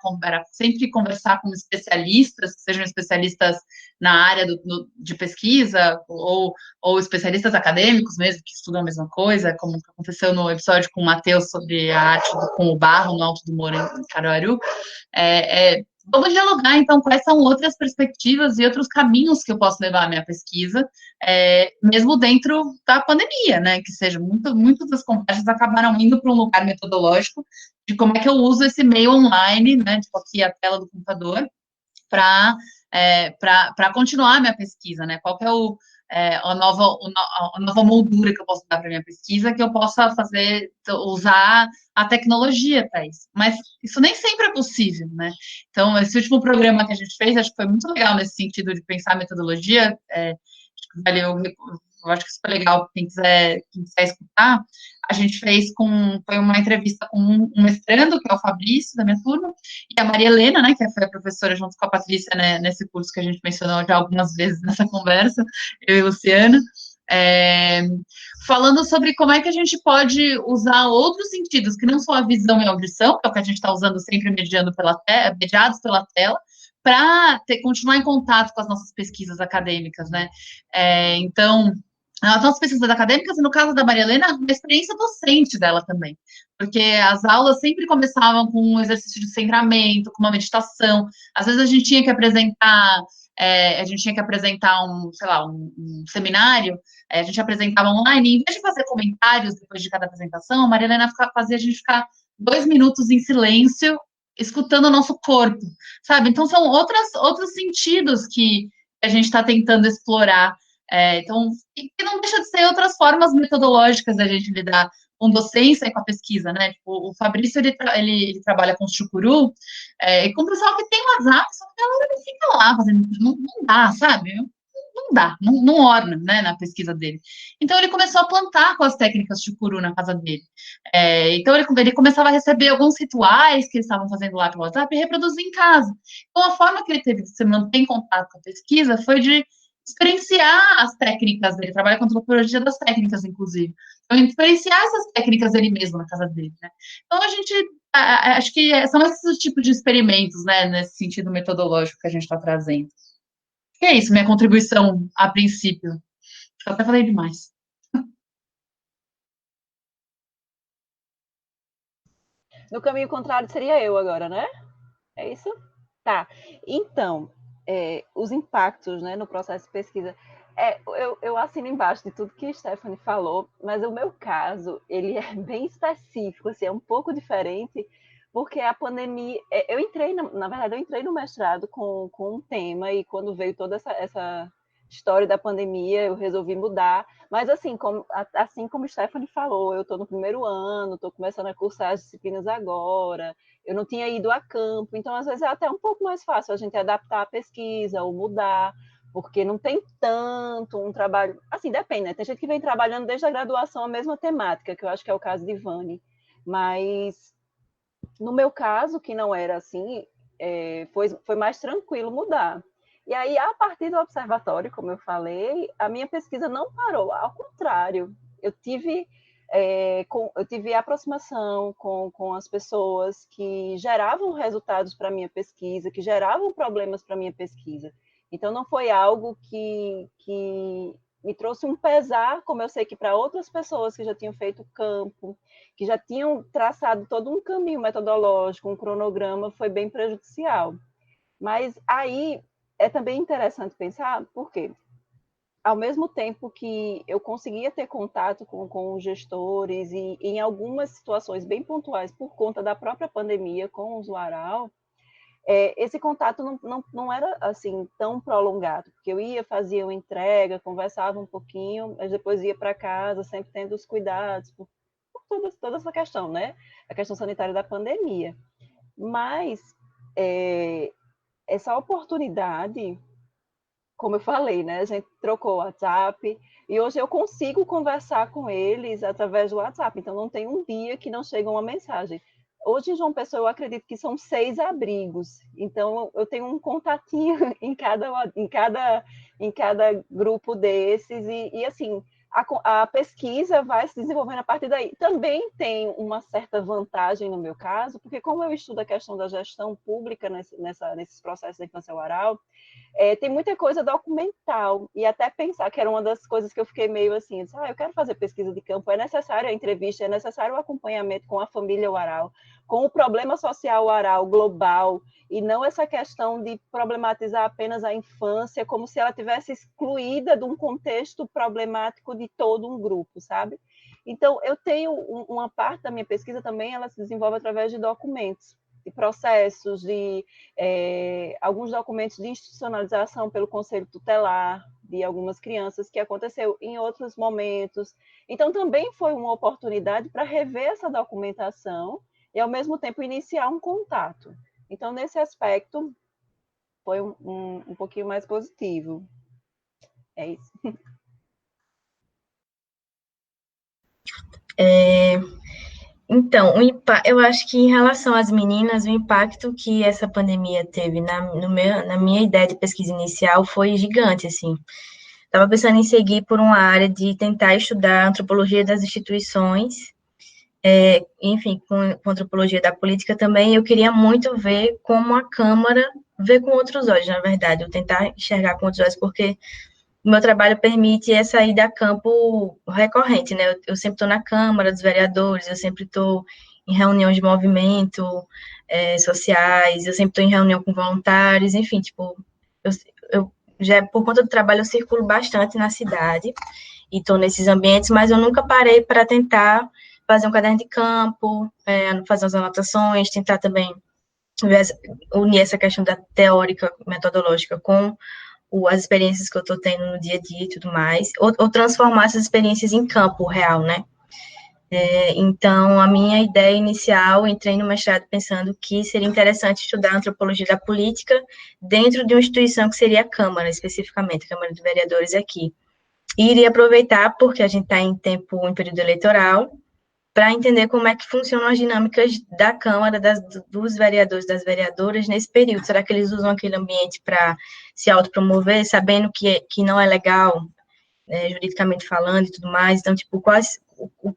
sempre conversar com especialistas, que sejam especialistas na área de pesquisa, ou especialistas acadêmicos mesmo, que estudam a mesma coisa, como aconteceu no episódio com o Matheus sobre a arte com o barro no Alto do Moro, em Caruaru. Vamos dialogar, então, quais são outras perspectivas e outros caminhos que eu posso levar a minha pesquisa, mesmo dentro da pandemia, né? Que seja, muitas das conversas acabaram indo para um lugar metodológico de como é que eu uso esse meio online, né? Tipo, aqui a tela do computador, para continuar a minha pesquisa, né? Qual que é a nova moldura que eu posso dar para minha pesquisa, que eu possa usar a tecnologia para isso. Mas isso nem sempre é possível, né? Então, esse último programa que a gente fez, acho que foi muito legal nesse sentido de pensar a metodologia. Eu acho que isso foi legal, quem quiser escutar. A gente foi uma entrevista com um mestrando, que é o Fabrício, da minha turma, e a Maria Helena, né, que foi a professora junto com a Patrícia, né, nesse curso que a gente mencionou já algumas vezes nessa conversa, eu e a Luciana, falando sobre como é que a gente pode usar outros sentidos, que não só a visão e a audição, que é o que a gente está usando sempre mediados pela tela, para continuar em contato com as nossas pesquisas acadêmicas, né? Então, as nossas pesquisas acadêmicas, e no caso da Maria Helena, uma experiência docente dela também, porque as aulas sempre começavam com um exercício de centramento, com uma meditação, às vezes a gente tinha que apresentar um seminário, a gente apresentava online, e em vez de fazer comentários depois de cada apresentação, a Maria Helena fazia a gente ficar 2 minutos em silêncio, escutando o nosso corpo, sabe? Então, são outros sentidos que a gente está tentando explorar. Então, que não deixa de ser outras formas metodológicas da gente lidar com docência e com a pesquisa, né? Tipo, o Fabrício, ele trabalha com chucuru, e com o pessoal que tem WhatsApp, só que ela não fica lá fazendo, não dá, sabe? Não dá, não orna, né, na pesquisa dele. Então, ele começou a plantar com as técnicas chucuru na casa dele. Então, ele começava a receber alguns rituais que eles estavam fazendo lá pelo WhatsApp e reproduzir em casa. Então, a forma que ele teve de se manter em contato com a pesquisa foi de experienciar as técnicas dele, trabalha com antropologia das técnicas, inclusive. Então, experienciar essas técnicas ele mesmo na casa dele, né? Então, a gente, acho que são esses tipos de experimentos, né, nesse sentido metodológico que a gente está trazendo. E é isso, minha contribuição a princípio. Eu até falei demais. No caminho contrário seria eu agora, né? É isso? Tá. Então, os impactos, né, no processo de pesquisa. Eu assino embaixo de tudo que a Stephanie falou, mas o meu caso, ele é bem específico, assim, é um pouco diferente, porque a pandemia... Eu entrei, na verdade, eu entrei no mestrado com um tema, e quando veio toda essa história da pandemia, eu resolvi mudar. Mas, assim como Stephanie falou, eu estou no primeiro ano, estou começando a cursar as disciplinas agora, eu não tinha ido a campo, então, às vezes, é até um pouco mais fácil a gente adaptar a pesquisa ou mudar, porque não tem tanto um trabalho... Assim, depende, né? Tem gente que vem trabalhando desde a graduação a mesma temática, que eu acho que é o caso de Vani, mas, no meu caso, que não era assim, foi mais tranquilo mudar. E aí, a partir do observatório, como eu falei, a minha pesquisa não parou, ao contrário, eu tive aproximação com as pessoas que geravam resultados para a minha pesquisa, que geravam problemas para a minha pesquisa. Então, não foi algo que me trouxe um pesar, como eu sei que para outras pessoas que já tinham feito campo, que já tinham traçado todo um caminho metodológico, um cronograma, foi bem prejudicial. Mas aí é também interessante pensar, por quê? Ao mesmo tempo que eu conseguia ter contato com os gestores e em algumas situações bem pontuais por conta da própria pandemia com o usuário, esse contato não era assim tão prolongado, porque eu ia, fazia uma entrega, conversava um pouquinho, mas depois ia para casa, sempre tendo os cuidados, por toda essa questão, né? A questão sanitária da pandemia. Mas essa oportunidade, como eu falei, né? A gente trocou o WhatsApp e hoje eu consigo conversar com eles através do WhatsApp. Então, não tem um dia que não chega uma mensagem. Hoje, em João Pessoa, eu acredito que são 6 abrigos. Então, eu tenho um contatinho em cada grupo desses. E assim, a pesquisa vai se desenvolvendo a partir daí. Também tem uma certa vantagem no meu caso, porque como eu estudo a questão da gestão pública nesses processos da infância oral, tem muita coisa documental, e até pensar que era uma das coisas que eu fiquei meio assim, eu quero fazer pesquisa de campo, é necessário a entrevista, é necessário o acompanhamento com a família oral, com o problema social oral global, e não essa questão de problematizar apenas a infância, como se ela tivesse excluída de um contexto problemático de todo um grupo, sabe? Então, eu tenho uma parte da minha pesquisa também, ela se desenvolve através de documentos, de processos, de alguns documentos de institucionalização pelo Conselho Tutelar de algumas crianças, que aconteceu em outros momentos. Então, também foi uma oportunidade para rever essa documentação e, ao mesmo tempo, iniciar um contato. Então, nesse aspecto, foi um pouquinho mais positivo. É isso. Então, eu acho que em relação às meninas, o impacto que essa pandemia teve na minha ideia de pesquisa inicial foi gigante, assim. Estava pensando em seguir por uma área de tentar estudar a antropologia das instituições, enfim, com antropologia da política também. Eu queria muito ver como a Câmara vê com outros olhos, na verdade, eu tentar enxergar com outros olhos, porque o meu trabalho permite essa ida a campo recorrente, né? Eu sempre estou na Câmara dos Vereadores, eu sempre estou em reunião de movimento sociais, eu sempre estou em reunião com voluntários, enfim, tipo, eu já, por conta do trabalho, eu circulo bastante na cidade e estou nesses ambientes, mas eu nunca parei para tentar fazer um caderno de campo, fazer as anotações, tentar também unir essa questão da teórica, metodológica com as experiências que eu estou tendo no dia a dia e tudo mais, ou transformar essas experiências em campo real, né? Então, a minha ideia inicial, entrei no mestrado pensando que seria interessante estudar antropologia da política dentro de uma instituição que seria a Câmara, especificamente, a Câmara de Vereadores aqui. E iria aproveitar, porque a gente está em período eleitoral, para entender como é que funcionam as dinâmicas da Câmara, dos vereadores, das vereadoras nesse período. Será que eles usam aquele ambiente para se autopromover, sabendo que não é legal, juridicamente falando e tudo mais? Então, tipo,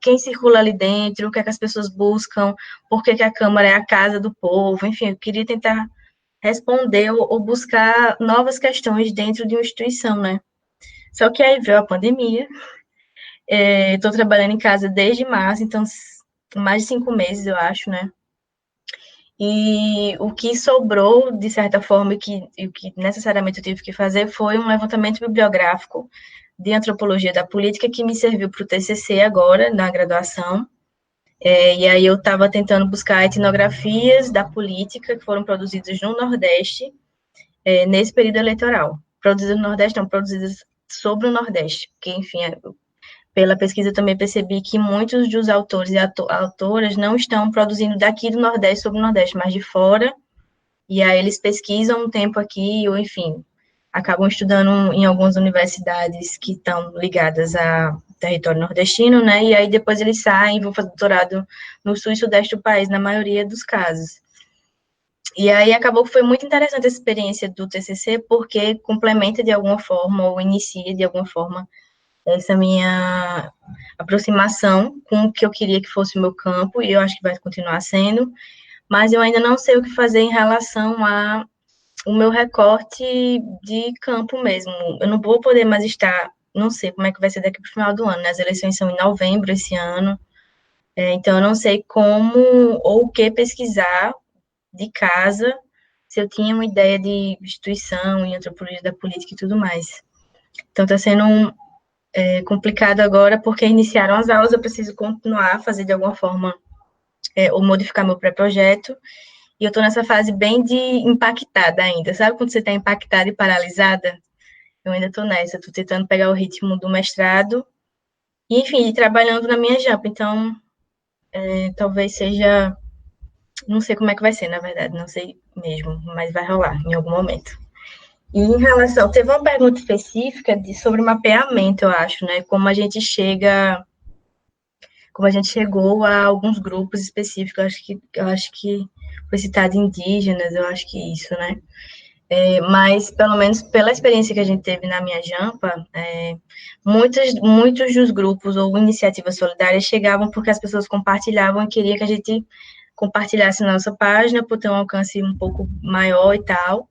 quem circula ali dentro, o que é que as pessoas buscam, por que a Câmara é a casa do povo, enfim, eu queria tentar responder ou buscar novas questões dentro de uma instituição, né? Só que aí veio a pandemia, estou trabalhando em casa desde março, então mais de 5 meses, eu acho, né? E o que sobrou, de certa forma, e o que necessariamente eu tive que fazer foi um levantamento bibliográfico de antropologia da política que me serviu para o TCC agora, na graduação. E aí eu estava tentando buscar etnografias da política que foram produzidas no Nordeste nesse período eleitoral. Produzidas no Nordeste, não, produzidas sobre o Nordeste, porque, enfim, pela pesquisa eu também percebi que muitos dos autores e autoras não estão produzindo daqui do Nordeste sobre o Nordeste, mas de fora, e aí eles pesquisam um tempo aqui, ou enfim, acabam estudando em algumas universidades que estão ligadas ao território nordestino, né, e aí depois eles saem e vão fazer doutorado no sul e sudeste do país, na maioria dos casos. E aí acabou que foi muito interessante essa experiência do TCC, porque complementa de alguma forma, ou inicia de alguma forma, essa minha aproximação com o que eu queria que fosse o meu campo, e eu acho que vai continuar sendo, mas eu ainda não sei o que fazer em relação ao meu recorte de campo mesmo. Eu não vou poder mais estar, não sei como é que vai ser daqui para o final do ano, né? As eleições são em novembro esse ano, então eu não sei como ou o que pesquisar de casa, se eu tinha uma ideia de instituição e antropologia da política e tudo mais. Então está sendo complicado agora, porque iniciaram as aulas, eu preciso continuar a fazer de alguma forma, ou modificar meu pré-projeto, e eu estou nessa fase bem de impactada ainda, sabe quando você está impactada e paralisada? Eu ainda estou nessa, estou tentando pegar o ritmo do mestrado, e enfim, trabalhando na minha jampa, então talvez seja, não sei como é que vai ser, na verdade, não sei mesmo, mas vai rolar em algum momento. E em relação, teve uma pergunta específica sobre mapeamento, eu acho, né? Como a gente chegou a alguns grupos específicos, eu acho que foi citado indígenas, eu acho que isso, né? Mas, pelo menos pela experiência que a gente teve na minha jampa, muitos dos grupos ou iniciativas solidárias chegavam porque as pessoas compartilhavam e queriam que a gente compartilhasse na nossa página por ter um alcance um pouco maior e tal.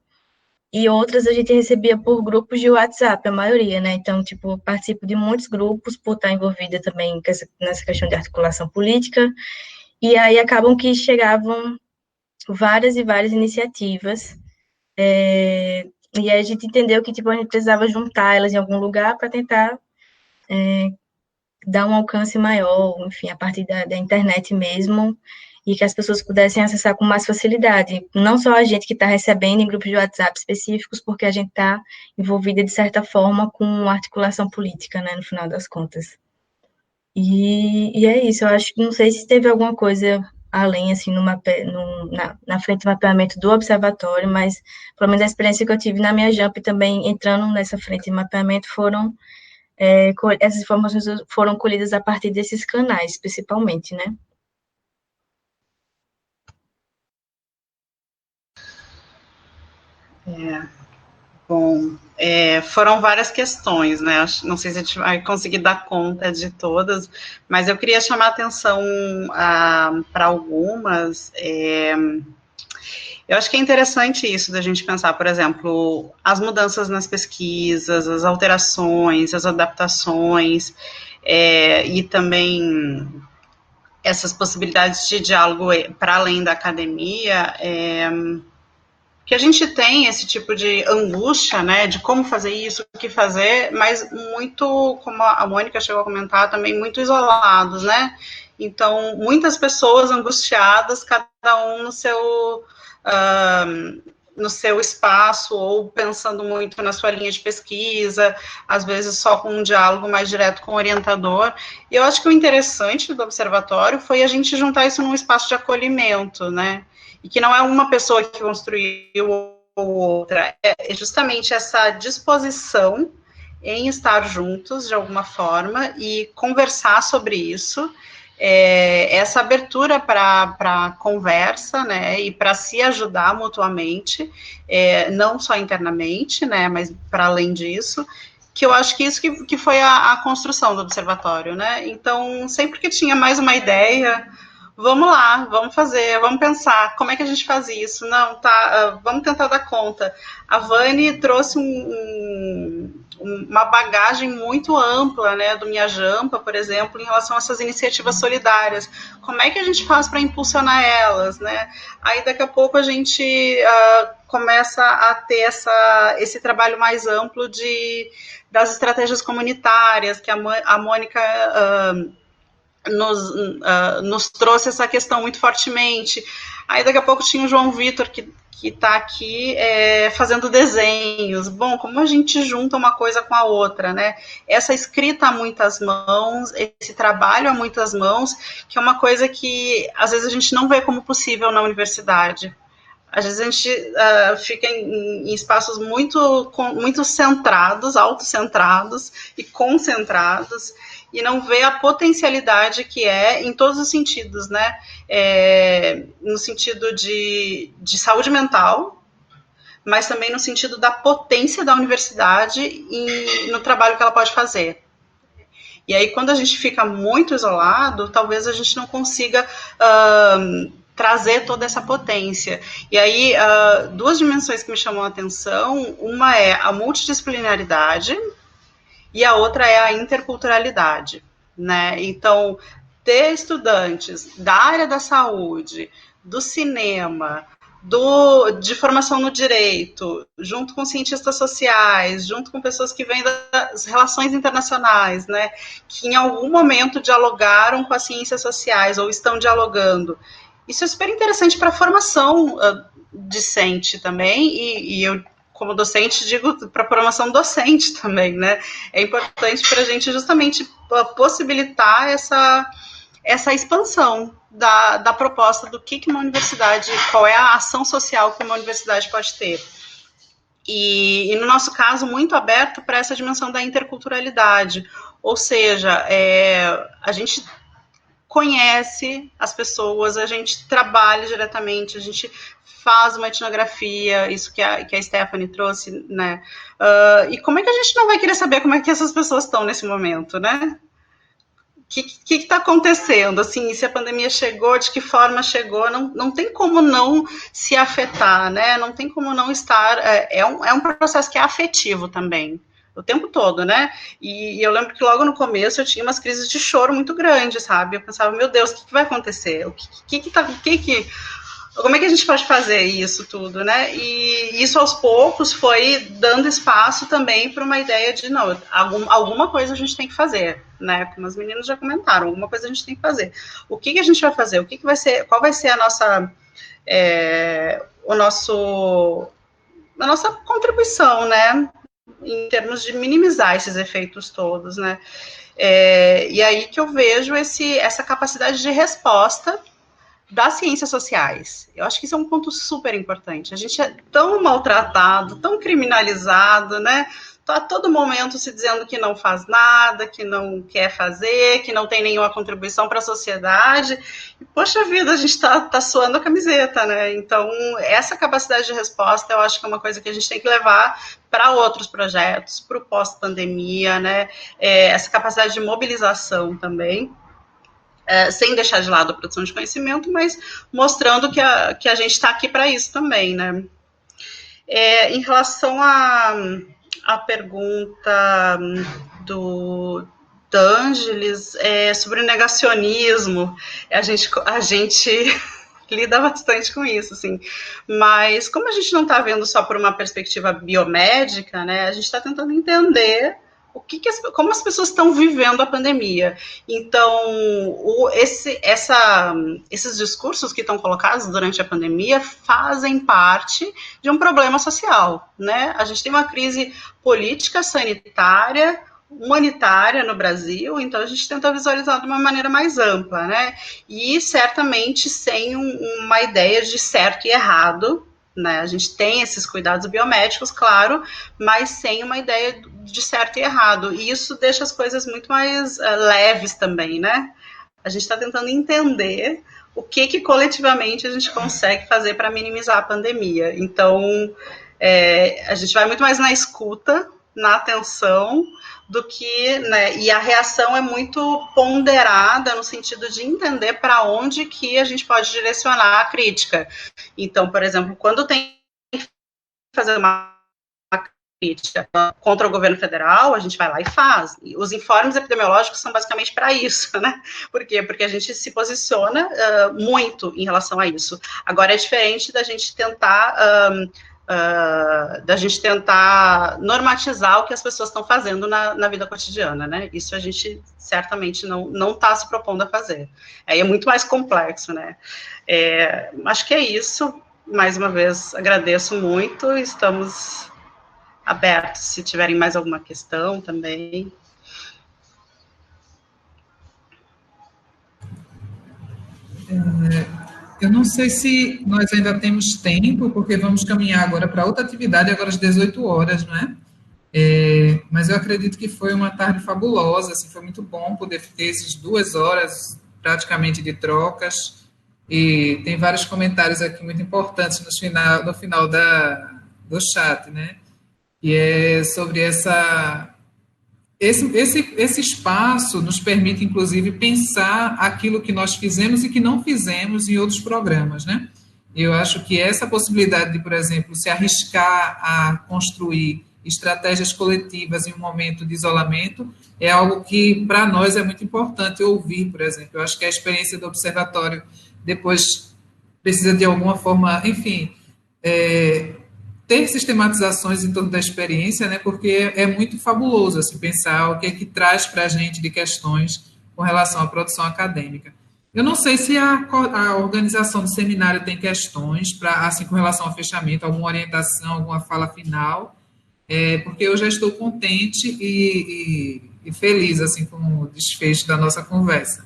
E outras a gente recebia por grupos de WhatsApp, a maioria, né? Então, tipo, eu participo de muitos grupos por estar envolvida também nessa questão de articulação política, e aí acabam que chegavam várias e várias iniciativas, e aí a gente entendeu que, tipo, a gente precisava juntar elas em algum lugar para tentar dar um alcance maior, enfim, a partir da internet mesmo, e que as pessoas pudessem acessar com mais facilidade. Não só a gente que está recebendo em grupos de WhatsApp específicos, porque a gente está envolvida, de certa forma, com articulação política, né, no final das contas. E é isso, eu acho que não sei se teve alguma coisa além, assim, na frente do mapeamento do observatório, mas, pelo menos a experiência que eu tive na minha JAMP também, entrando nessa frente de mapeamento, essas informações foram colhidas a partir desses canais, principalmente, né? Bom, foram várias questões, né? Não sei se a gente vai conseguir dar conta de todas, mas eu queria chamar a atenção para algumas. Eu acho que é interessante isso da gente pensar, por exemplo, as mudanças nas pesquisas, as alterações, as adaptações, e também essas possibilidades de diálogo para além da academia, que a gente tem esse tipo de angústia, né, de como fazer isso, o que fazer, mas muito, como a Mônica chegou a comentar, também muito isolados, né, Então, muitas pessoas angustiadas, cada um no seu espaço, ou pensando muito na sua linha de pesquisa, às vezes só com um diálogo mais direto com o orientador. E eu acho que o interessante do observatório foi a gente juntar isso num espaço de acolhimento, né? E que não é uma pessoa que construiu ou outra, é justamente essa disposição em estar juntos, de alguma forma, e conversar sobre isso, essa abertura para conversa, né, e para se ajudar mutuamente, não só internamente, né, mas para além disso, que eu acho que isso que foi a construção do observatório, né. Então, sempre que tinha mais uma ideia, vamos lá, vamos fazer, vamos pensar, como é que a gente faz isso? Não, tá, vamos tentar dar conta. A Vani trouxe uma bagagem muito ampla, né, do Minha Jampa, por exemplo, em relação a essas iniciativas solidárias. Como é que a gente faz para impulsionar elas, né? Aí, daqui a pouco, a gente começa a ter esse trabalho mais amplo das estratégias comunitárias, que a Mônica nos trouxe essa questão muito fortemente. Aí, daqui a pouco, tinha o João Vitor, que está aqui fazendo desenhos. Bom, como a gente junta uma coisa com a outra, né? Essa escrita a muitas mãos, esse trabalho a muitas mãos, que é uma coisa que, às vezes, a gente não vê como possível na universidade. Às vezes a gente fica em espaços muito centrados, autocentrados e concentrados, e não vê a potencialidade que em todos os sentidos, né? No sentido de saúde mental, mas também no sentido da potência da universidade e no trabalho que ela pode fazer. E aí, quando a gente fica muito isolado, talvez a gente não consiga trazer toda essa potência. E aí, duas dimensões que me chamam a atenção, uma é a multidisciplinaridade, e a outra é a interculturalidade, né? Então, ter estudantes da área da saúde, do cinema, de formação no direito, junto com cientistas sociais, junto com pessoas que vêm das relações internacionais, né? Que em algum momento dialogaram com as ciências sociais ou estão dialogando. Isso é super interessante para a formação discente também, e eu, como docente, digo para a formação docente também, né? É importante para a gente justamente possibilitar essa expansão da proposta do que uma universidade, qual é a ação social que uma universidade pode ter. E no nosso caso, muito aberto para essa dimensão da interculturalidade, ou seja, a gente conhece as pessoas, a gente trabalha diretamente, a gente faz uma etnografia, isso que a Stephanie trouxe, né? E como é que a gente não vai querer saber como é que essas pessoas estão nesse momento, né? O que está acontecendo? Assim, se a pandemia chegou, de que forma chegou, não tem como não se afetar, né? Não tem como não estar... É um processo que é afetivo também, o tempo todo, né? E eu lembro que logo no começo eu tinha umas crises de choro muito grandes, sabe? Eu pensava, meu Deus, o que vai acontecer? Como é que a gente pode fazer isso tudo, né? E isso aos poucos foi dando espaço também para uma ideia de, não, alguma coisa a gente tem que fazer, né? Como as meninas já comentaram, alguma coisa a gente tem que fazer. O que a gente vai fazer? Qual vai ser a nossa contribuição, né? Em termos de minimizar esses efeitos todos, né? E aí que eu vejo essa capacidade de resposta das ciências sociais. Eu acho que isso é um ponto super importante. A gente é tão maltratado, tão criminalizado, né? Tá a todo momento se dizendo que não faz nada, que não quer fazer, que não tem nenhuma contribuição para a sociedade. E, poxa vida, a gente tá suando a camiseta, né? Então, essa capacidade de resposta, eu acho que é uma coisa que a gente tem que levar para outros projetos, para o pós-pandemia, né? Essa capacidade de mobilização também. Sem deixar de lado a produção de conhecimento, mas mostrando que a gente está aqui para isso também, né? Em relação à pergunta do Ângeles sobre o negacionismo, a gente lida bastante com isso, assim, mas como a gente não está vendo só por uma perspectiva biomédica, né, a gente está tentando entender como as pessoas estão vivendo a pandemia. Então, esses discursos que estão colocados durante a pandemia fazem parte de um problema social, né? A gente tem uma crise política, sanitária, humanitária no Brasil, então a gente tenta visualizar de uma maneira mais ampla, né? E certamente sem uma ideia de certo e errado, né? A gente tem esses cuidados biomédicos, claro, mas sem uma ideia de certo e errado. E isso deixa as coisas muito mais leves também, né? A gente está tentando entender o que coletivamente a gente consegue fazer para minimizar a pandemia. Então, a gente vai muito mais na escuta, na atenção, do que, né, e a reação é muito ponderada no sentido de entender para onde que a gente pode direcionar a crítica. Então, por exemplo, quando tem que fazer uma crítica contra o governo federal, a gente vai lá e faz. E os informes epidemiológicos são basicamente para isso, né? Por quê? Porque a gente se posiciona muito em relação a isso. Agora, é diferente da gente tentar normatizar o que as pessoas estão fazendo na vida cotidiana, né? Isso a gente certamente não está se propondo a fazer. É muito mais complexo, né? Acho que é isso. Mais uma vez, agradeço muito. Estamos abertos, se tiverem mais alguma questão também. Eu não sei se nós ainda temos tempo, porque vamos caminhar agora para outra atividade, agora às 18 horas, não é? Mas eu acredito que foi uma tarde fabulosa, assim, foi muito bom poder ter essas 2 horas praticamente de trocas, e tem vários comentários aqui muito importantes no final do chat, né? E é sobre esse espaço nos permite, inclusive, pensar aquilo que nós fizemos e que não fizemos em outros programas, né? Eu acho que essa possibilidade de, por exemplo, se arriscar a construir estratégias coletivas em um momento de isolamento é algo que, para nós, é muito importante ouvir, por exemplo. Eu acho que a experiência do observatório depois precisa, de alguma forma, enfim, ter sistematizações em torno da experiência, né, porque é muito fabuloso assim, pensar o que é que traz para a gente de questões com relação à produção acadêmica. Eu não sei se a organização do seminário tem questões, assim, com relação ao fechamento, alguma orientação, alguma fala final, porque eu já estou contente e feliz assim, com o desfecho da nossa conversa.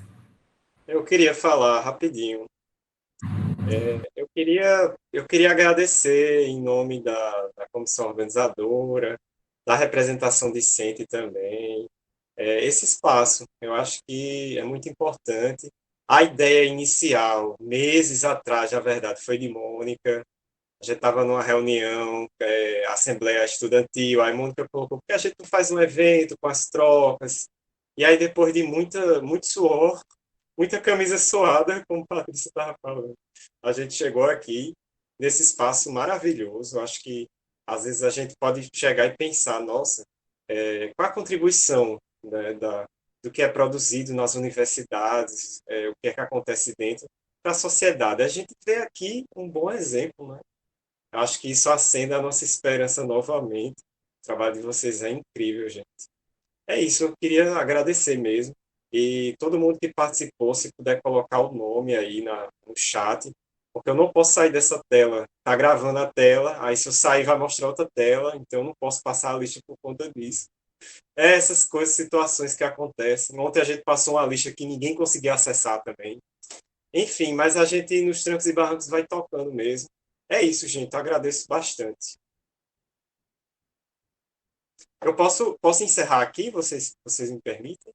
Eu queria falar rapidinho. Eu queria agradecer em nome da comissão organizadora, da representação discente também, esse espaço. Eu acho que é muito importante. A ideia inicial, meses atrás, na verdade, foi de Mônica. A gente estava numa reunião, Assembleia Estudantil, aí Mônica colocou, por que a gente não faz um evento com as trocas? E aí, depois de muito suor, muita camisa suada, como a Patrícia estava falando, a gente chegou aqui nesse espaço maravilhoso. Acho que às vezes a gente pode chegar e pensar, nossa, qual a contribuição, né, do que é produzido nas universidades, o que é que acontece dentro para a sociedade. A gente vê aqui um bom exemplo, né? Acho que isso acende a nossa esperança novamente. O trabalho de vocês é incrível, gente. É isso, eu queria agradecer mesmo. E todo mundo que participou, se puder colocar o nome aí no chat, porque eu não posso sair dessa tela. Está gravando a tela, aí se eu sair vai mostrar outra tela, então eu não posso passar a lista por conta disso. Essas coisas, situações que acontecem. Ontem a gente passou uma lista que ninguém conseguia acessar também. Enfim, mas a gente nos trancos e barrancos vai tocando mesmo. É isso, gente, eu agradeço bastante. Eu posso encerrar aqui, vocês me permitem?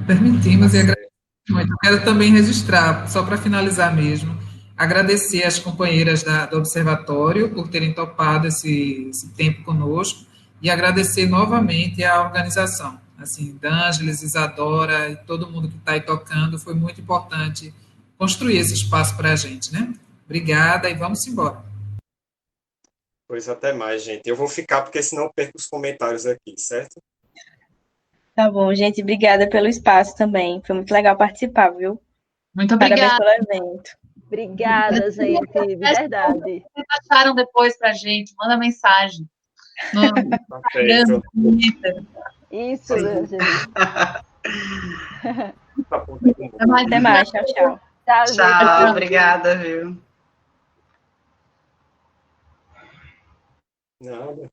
Permitimos e agradeço muito. Eu quero também registrar, só para finalizar mesmo, agradecer às companheiras do Observatório por terem topado esse tempo conosco e agradecer novamente à organização, assim, D'Ângeles, Isadora e todo mundo que está aí tocando, foi muito importante construir esse espaço para a gente, né? Obrigada e vamos embora. Pois até mais, gente. Eu vou ficar porque senão eu perco os comentários aqui, certo? Tá bom, gente. Obrigada pelo espaço também. Foi muito legal participar, viu? Muito obrigada. Parabéns pelo evento. Obrigada, gente, de verdade. O que vocês acharam depois pra gente? Manda mensagem. no Ok, Instagram, pronto. no Twitter. Isso, Angeli. Tá bom, tá bom. Até mais. Até mais, tchau, tchau. Tchau, gente. Tchau, obrigada, viu? Nada.